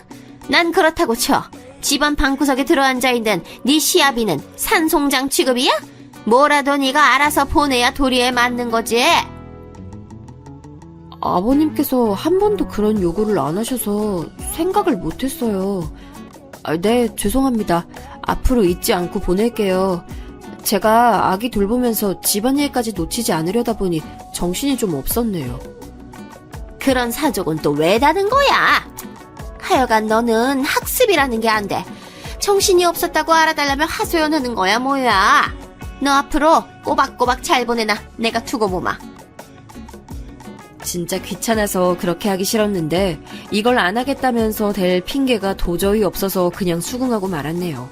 난 그렇다고 쳐. 집안 방구석에 들어앉아있는 네 시아비는 산송장 취급이야? 뭐라도 네가 알아서 보내야 도리에 맞는 거지. 아버님께서 한 번도 그런 요구를 안 하셔서 생각을 못했어요. 네, 죄송합니다. 앞으로 잊지 않고 보낼게요. 제가 아기 돌보면서 집안일까지 놓치지 않으려다 보니 정신이 좀 없었네요. 그런 사족은 또 왜 다는 거야? 하여간 너는 학습이라는 게 안 돼. 정신이 없었다고 알아달라면 하소연하는 거야 뭐야. 너 앞으로 꼬박꼬박 잘 보내놔. 내가 두고 보마. 진짜 귀찮아서 그렇게 하기 싫었는데 이걸 안 하겠다면서 댈 핑계가 도저히 없어서 그냥 수긍하고 말았네요.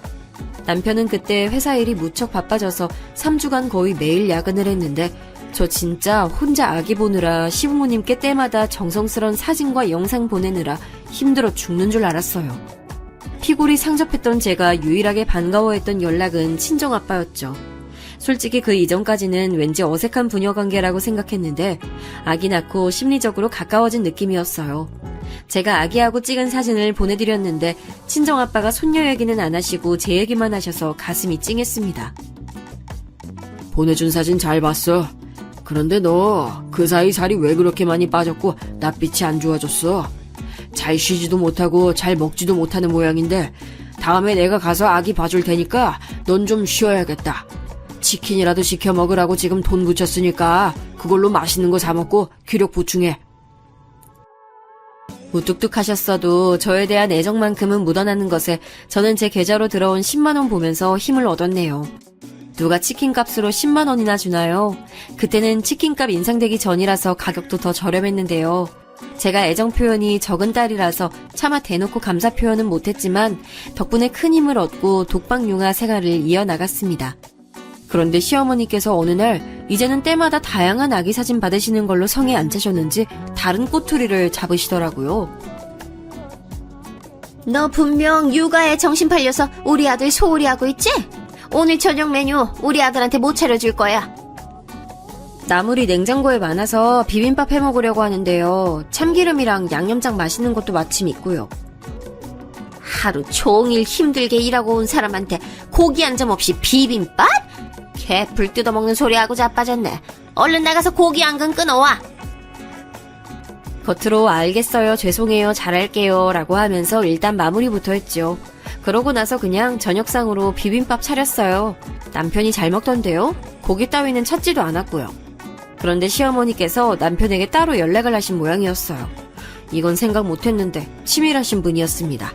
남편은 그때 회사 일이 무척 바빠져서 3주간 거의 매일 야근을 했는데 저 진짜 혼자 아기 보느라 시부모님께 때마다 정성스런 사진과 영상 보내느라 힘들어 죽는 줄 알았어요. 피골이 상접했던 제가 유일하게 반가워했던 연락은 친정아빠였죠. 솔직히 그 이전까지는 왠지 어색한 부녀관계라고 생각했는데 아기 낳고 심리적으로 가까워진 느낌이었어요. 제가 아기하고 찍은 사진을 보내드렸는데 친정아빠가 손녀 얘기는 안 하시고 제 얘기만 하셔서 가슴이 찡했습니다. 보내준 사진 잘 봤어. 그런데 너 그 사이 살이 왜 그렇게 많이 빠졌고 낯빛이 안 좋아졌어? 잘 쉬지도 못하고 잘 먹지도 못하는 모양인데 다음에 내가 가서 아기 봐줄 테니까 넌 좀 쉬어야겠다. 치킨이라도 시켜 먹으라고 지금 돈 붙였으니까 그걸로 맛있는 거 사 먹고 기력 보충해. 무뚝뚝하셨어도 저에 대한 애정만큼은 묻어나는 것에 저는 제 계좌로 들어온 10만 원 보면서 힘을 얻었네요. 누가 치킨값으로 10만 원이나 주나요? 그때는 치킨값 인상되기 전이라서 가격도 더 저렴했는데요. 제가 애정 표현이 적은 딸이라서 차마 대놓고 감사 표현은 못했지만 덕분에 큰 힘을 얻고 독박융아 생활을 이어나갔습니다. 그런데 시어머니께서 어느 날 이제는 때마다 다양한 아기 사진 받으시는 걸로 성에 안 차셨는지 다른 꼬투리를 잡으시더라고요. 너 분명 육아에 정신 팔려서 우리 아들 소홀히 하고 있지? 오늘 저녁 메뉴 우리 아들한테 못 차려줄 거야. 나물이 냉장고에 많아서 비빔밥 해먹으려고 하는데요. 참기름이랑 양념장 맛있는 것도 마침 있고요. 하루 종일 힘들게 일하고 온 사람한테 고기 한 점 없이 비빔밥? 개풀 뜯어먹는 소리하고 자빠졌네. 얼른 나가서 고기 한 근 끊어와. 겉으로 알겠어요, 죄송해요, 잘할게요 라고 하면서 일단 마무리부터 했죠. 그러고 나서 그냥 저녁상으로 비빔밥 차렸어요. 남편이 잘 먹던데요? 고기 따위는 찾지도 않았고요. 그런데 시어머니께서 남편에게 따로 연락을 하신 모양이었어요. 이건 생각 못했는데 치밀하신 분이었습니다.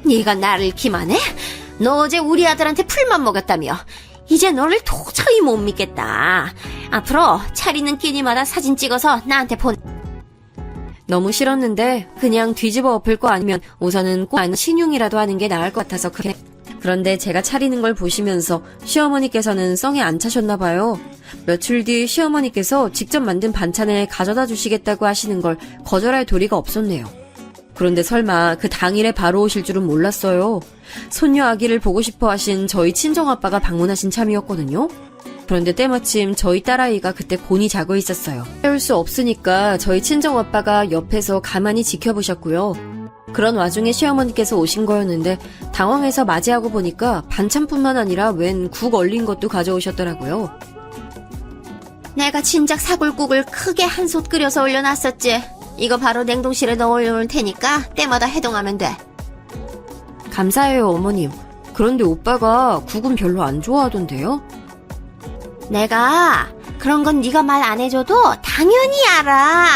네가 나를 기만해? 너 어제 우리 아들한테 풀만 먹였다며. 이제 너를 도저히 못 믿겠다. 앞으로 차리는 끼니마다 사진 찍어서 나한테 보내. 너무 싫었는데 그냥 뒤집어 엎을 거 아니면 우선은 꼭 아는 신용이라도 하는 게 나을 것 같아서 그렇게. 그런데 제가 차리는 걸 보시면서 시어머니께서는 썽에 안 차셨나 봐요. 며칠 뒤 시어머니께서 직접 만든 반찬을 가져다 주시겠다고 하시는 걸 거절할 도리가 없었네요. 그런데 설마 그 당일에 바로 오실 줄은 몰랐어요. 손녀 아기를 보고 싶어 하신 저희 친정아빠가 방문하신 참이었거든요. 그런데 때마침 저희 딸아이가 그때 곤히 자고 있었어요. 해올 수 없으니까 저희 친정아빠가 옆에서 가만히 지켜보셨고요. 그런 와중에 시어머니께서 오신 거였는데 당황해서 맞이하고 보니까 반찬뿐만 아니라 웬 국 얼린 것도 가져오셨더라고요. 내가 진작 사골국을 크게 한 솥 끓여서 올려놨었지. 이거 바로 냉동실에 넣어 올려놓을 테니까 때마다 해동하면 돼. 감사해요, 어머님. 그런데 오빠가 국은 별로 안 좋아하던데요? 내가 그런 건 네가 말 안 해줘도 당연히 알아.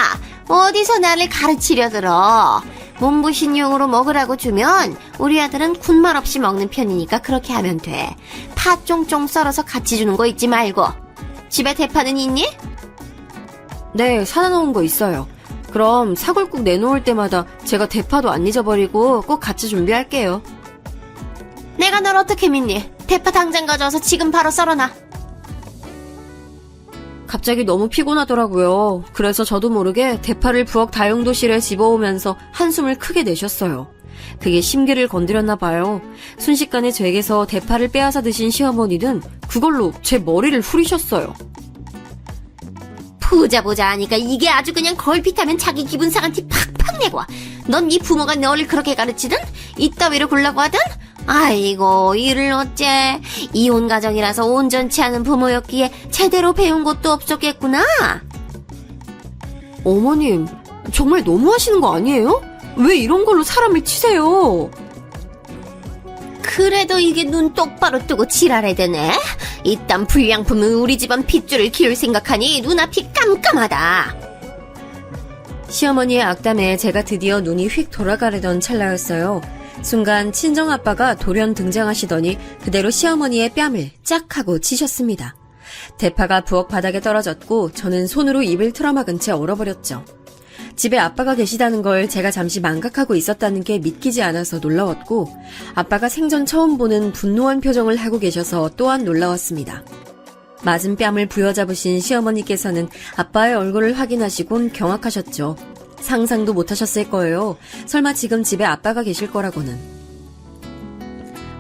어디서 나를 가르치려 들어. 몸부신용으로 먹으라고 주면 우리 아들은 군말 없이 먹는 편이니까 그렇게 하면 돼. 파 쫑쫑 썰어서 같이 주는 거 잊지 말고. 집에 대파는 있니? 네, 사다 놓은 거 있어요. 그럼 사골국 내놓을 때마다 제가 대파도 안 잊어버리고 꼭 같이 준비할게요. 내가 널 어떻게 믿니? 대파 당장 가져와서 지금 바로 썰어놔. 갑자기 너무 피곤하더라고요. 그래서 저도 모르게 대파를 부엌 다용도실에 집어오면서 한숨을 크게 내셨어요. 그게 심기를 건드렸나 봐요. 순식간에 제게서 대파를 빼앗아 드신 시어머니는 그걸로 제 머리를 후리셨어요. 보자 하니까 이게 아주 그냥 걸핏하면 자기 기분 상한 티 팍팍 내고 와. 넌 네 부모가 너를 그렇게 가르치든 이따위로 굴라고 하든 아이고 이를 어째. 이혼 가정이라서 온전치 않은 부모였기에 제대로 배운 것도 없었겠구나. 어머님, 정말 너무하시는 거 아니에요? 왜 이런 걸로 사람을 치세요? 그래도 이게 눈 똑바로 뜨고 지랄해대네. 이딴 불량품은 우리 집안 핏줄을 키울 생각하니 눈앞이 깜깜하다. 시어머니의 악담에 제가 드디어 눈이 휙 돌아가려던 찰나였어요. 순간 친정아빠가 돌연 등장하시더니 그대로 시어머니의 뺨을 짝 하고 치셨습니다. 대파가 부엌 바닥에 떨어졌고 저는 손으로 입을 틀어막은 채 얼어버렸죠. 집에 아빠가 계시다는 걸 제가 잠시 망각하고 있었다는 게 믿기지 않아서 놀라웠고 아빠가 생전 처음 보는 분노한 표정을 하고 계셔서 또한 놀라웠습니다. 맞은 뺨을 부여잡으신 시어머니께서는 아빠의 얼굴을 확인하시곤 경악하셨죠. 상상도 못하셨을 거예요. 설마 지금 집에 아빠가 계실 거라고는.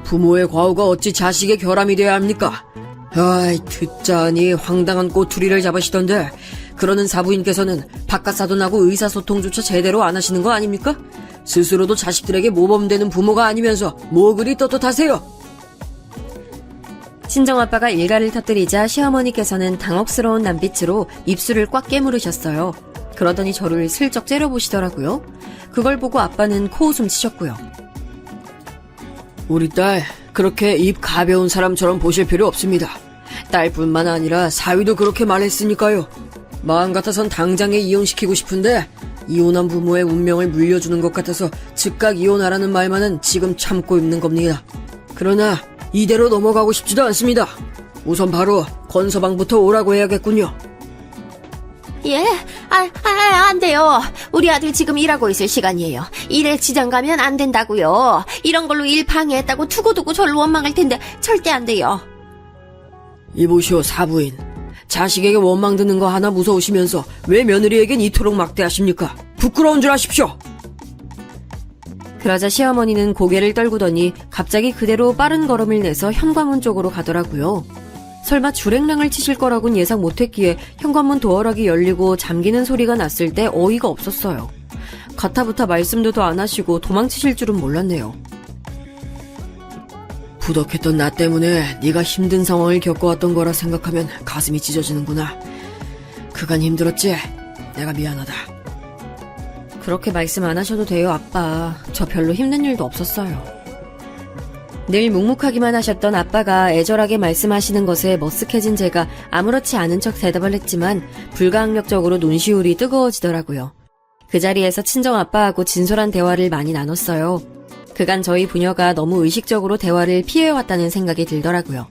부모의 과오가 어찌 자식의 결함이 돼야 합니까? 아이, 듣자니 황당한 꼬투리를 잡으시던데 그러는 사부인께서는 바깥 사돈하고 의사소통조차 제대로 안 하시는 거 아닙니까? 스스로도 자식들에게 모범되는 부모가 아니면서 뭐 그리 떳떳하세요? 친정아빠가 일가를 터뜨리자 시어머니께서는 당혹스러운 눈빛으로 입술을 꽉 깨물으셨어요. 그러더니 저를 슬쩍 째려보시더라고요. 그걸 보고 아빠는 코웃음 치셨고요. 우리 딸 그렇게 입 가벼운 사람처럼 보실 필요 없습니다. 딸뿐만 아니라 사위도 그렇게 말했으니까요. 마음 같아선 당장에 이혼시키고 싶은데 이혼한 부모의 운명을 물려주는 것 같아서 즉각 이혼하라는 말만은 지금 참고 있는 겁니다. 그러나 이대로 넘어가고 싶지도 않습니다. 우선 바로 건서방부터 오라고 해야겠군요. 예? 안 돼요. 우리 아들 지금 일하고 있을 시간이에요. 일에 지장 가면 안 된다고요. 이런 걸로 일 방해했다고 두고두고 절로 원망할 텐데 절대 안 돼요. 이보시오 사부인. 자식에게 원망 드는 거 하나 무서우시면서 왜 며느리에겐 이토록 막대하십니까? 부끄러운 줄 아십시오. 그러자 시어머니는 고개를 떨구더니 갑자기 그대로 빠른 걸음을 내서 현관문 쪽으로 가더라고요. 설마 주랭랑을 치실 거라곤 예상 못했기에 현관문 도어락이 열리고 잠기는 소리가 났을 때 어이가 없었어요. 가타부타 말씀도 더 안 하시고 도망치실 줄은 몰랐네요. 부덕했던 나 때문에 네가 힘든 상황을 겪어왔던 거라 생각하면 가슴이 찢어지는구나. 그간 힘들었지? 내가 미안하다. 그렇게 말씀 안 하셔도 돼요, 아빠. 저 별로 힘든 일도 없었어요. 늘 묵묵하기만 하셨던 아빠가 애절하게 말씀하시는 것에 머쓱해진 제가 아무렇지 않은 척 대답을 했지만 불가항력적으로 눈시울이 뜨거워지더라고요. 그 자리에서 친정아빠하고 진솔한 대화를 많이 나눴어요. 그간 저희 부녀가 너무 의식적으로 대화를 피해왔다는 생각이 들더라고요.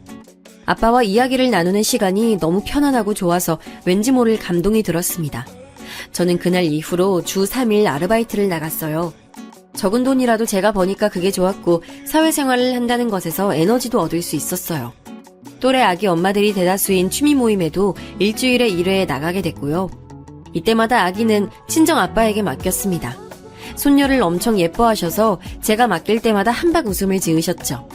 아빠와 이야기를 나누는 시간이 너무 편안하고 좋아서 왠지 모를 감동이 들었습니다. 저는 그날 이후로 주 3일 아르바이트를 나갔어요. 적은 돈이라도 제가 버니까 그게 좋았고 사회생활을 한다는 것에서 에너지도 얻을 수 있었어요. 또래 아기 엄마들이 대다수인 취미 모임에도 일주일에 1회 나가게 됐고요. 이때마다 아기는 친정 아빠에게 맡겼습니다. 손녀를 엄청 예뻐하셔서 제가 맡길 때마다 한박 웃음을 지으셨죠.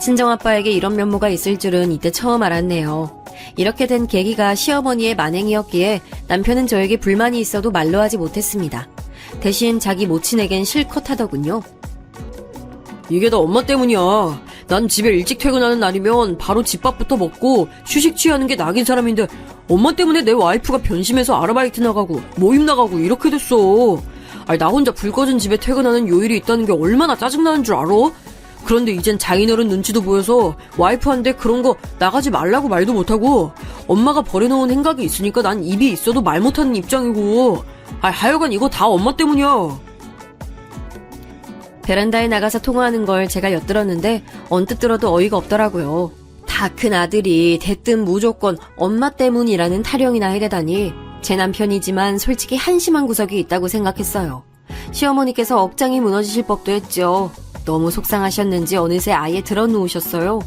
친정 아빠에게 이런 면모가 있을 줄은 이때 처음 알았네요. 이렇게 된 계기가 시어머니의 만행이었기에 남편은 저에게 불만이 있어도 말로 하지 못했습니다. 대신 자기 모친에겐 실컷 하더군요. 이게 다 엄마 때문이야. 난 집에 일찍 퇴근하는 날이면 바로 집밥부터 먹고 휴식 취하는 게 낙인 사람인데 엄마 때문에 내 와이프가 변심해서 아르바이트 나가고 모임 나가고 이렇게 됐어. 아니, 나 혼자 불 꺼진 집에 퇴근하는 요일이 있다는 게 얼마나 짜증나는 줄 알아? 그런데 이젠 장인어른 눈치도 보여서 와이프한테 그런 거 나가지 말라고 말도 못하고 엄마가 버려놓은 행각이 있으니까 난 입이 있어도 말 못하는 입장이고 하여간 이거 다 엄마 때문이야. 베란다에 나가서 통화하는 걸 제가 엿들었는데 언뜻 들어도 어이가 없더라고요. 다 큰 아들이 대뜸 무조건 엄마 때문이라는 타령이나 해대다니 제 남편이지만 솔직히 한심한 구석이 있다고 생각했어요. 시어머니께서 억장이 무너지실 법도 했죠. 너무 속상하셨는지 어느새 아예 드러누우셨어요.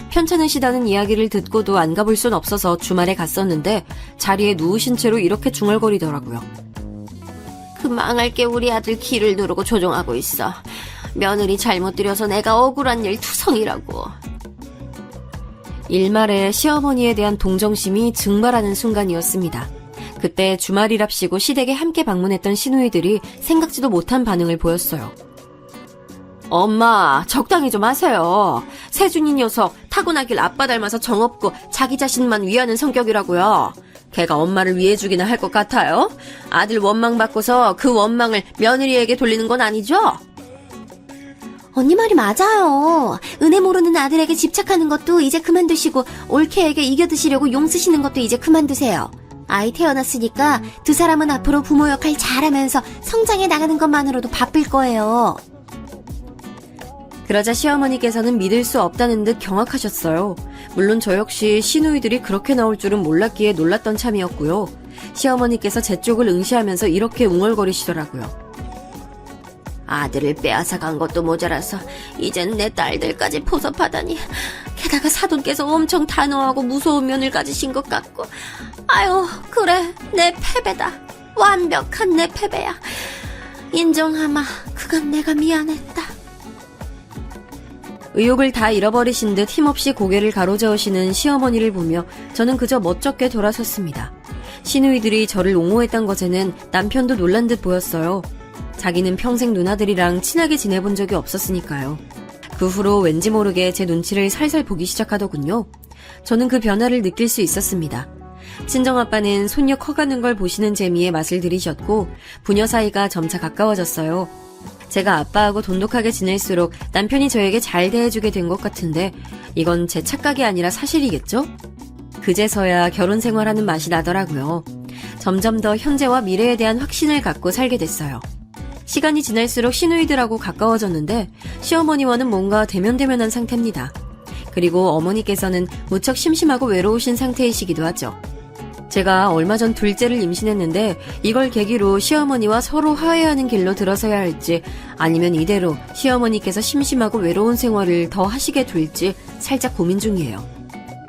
편찮으시다는 이야기를 듣고도 안 가볼 순 없어서 주말에 갔었는데 자리에 누우신 채로 이렇게 중얼거리더라고요. 그 망할게 우리 아들 기를 누르고 조종하고 있어. 며느리 잘못 들여서 내가 억울한 일 투성이라고. 일말에 시어머니에 대한 동정심이 증발하는 순간이었습니다. 그때 주말이랍시고 시댁에 함께 방문했던 시누이들이 생각지도 못한 반응을 보였어요. 엄마, 적당히 좀 하세요. 세준이 녀석 타고나길 아빠 닮아서 정없고 자기 자신만 위하는 성격이라고요. 걔가 엄마를 위해주기나 할 것 같아요? 아들 원망 받고서 그 원망을 며느리에게 돌리는 건 아니죠? 언니 말이 맞아요. 은혜 모르는 아들에게 집착하는 것도 이제 그만두시고 올케에게 이겨드시려고 용 쓰시는 것도 이제 그만두세요. 아이 태어났으니까 두 사람은 앞으로 부모 역할 잘하면서 성장해 나가는 것만으로도 바쁠 거예요. 그러자 시어머니께서는 믿을 수 없다는 듯 경악하셨어요. 물론 저 역시 시누이들이 그렇게 나올 줄은 몰랐기에 놀랐던 참이었고요. 시어머니께서 제 쪽을 응시하면서 이렇게 웅얼거리시더라고요. 아들을 빼앗아간 것도 모자라서 이젠 내 딸들까지 포섭하다니. 게다가 사돈께서 엄청 단호하고 무서운 면을 가지신 것 같고. 아유, 그래, 내 패배다. 완벽한 내 패배야. 인정하마. 그간 내가 미안했다. 의욕을 다 잃어버리신 듯 힘없이 고개를 가로저으시는 시어머니를 보며 저는 그저 멋쩍게 돌아섰습니다. 시누이들이 저를 옹호했던 것에는 남편도 놀란 듯 보였어요. 자기는 평생 누나들이랑 친하게 지내본 적이 없었으니까요. 그 후로 왠지 모르게 제 눈치를 살살 보기 시작하더군요. 저는 그 변화를 느낄 수 있었습니다. 친정아빠는 손녀 커가는 걸 보시는 재미에 맛을 들이셨고 부녀 사이가 점차 가까워졌어요. 제가 아빠하고 돈독하게 지낼수록 남편이 저에게 잘 대해주게 된 것 같은데 이건 제 착각이 아니라 사실이겠죠? 그제서야 결혼 생활하는 맛이 나더라고요. 점점 더 현재와 미래에 대한 확신을 갖고 살게 됐어요. 시간이 지날수록 시누이들하고 가까워졌는데 시어머니와는 뭔가 대면대면한 상태입니다. 그리고 어머니께서는 무척 심심하고 외로우신 상태이시기도 하죠. 제가 얼마 전 둘째를 임신했는데 이걸 계기로 시어머니와 서로 화해하는 길로 들어서야 할지 아니면 이대로 시어머니께서 심심하고 외로운 생활을 더 하시게 될지 살짝 고민 중이에요.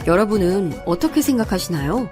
여러분은 어떻게 생각하시나요?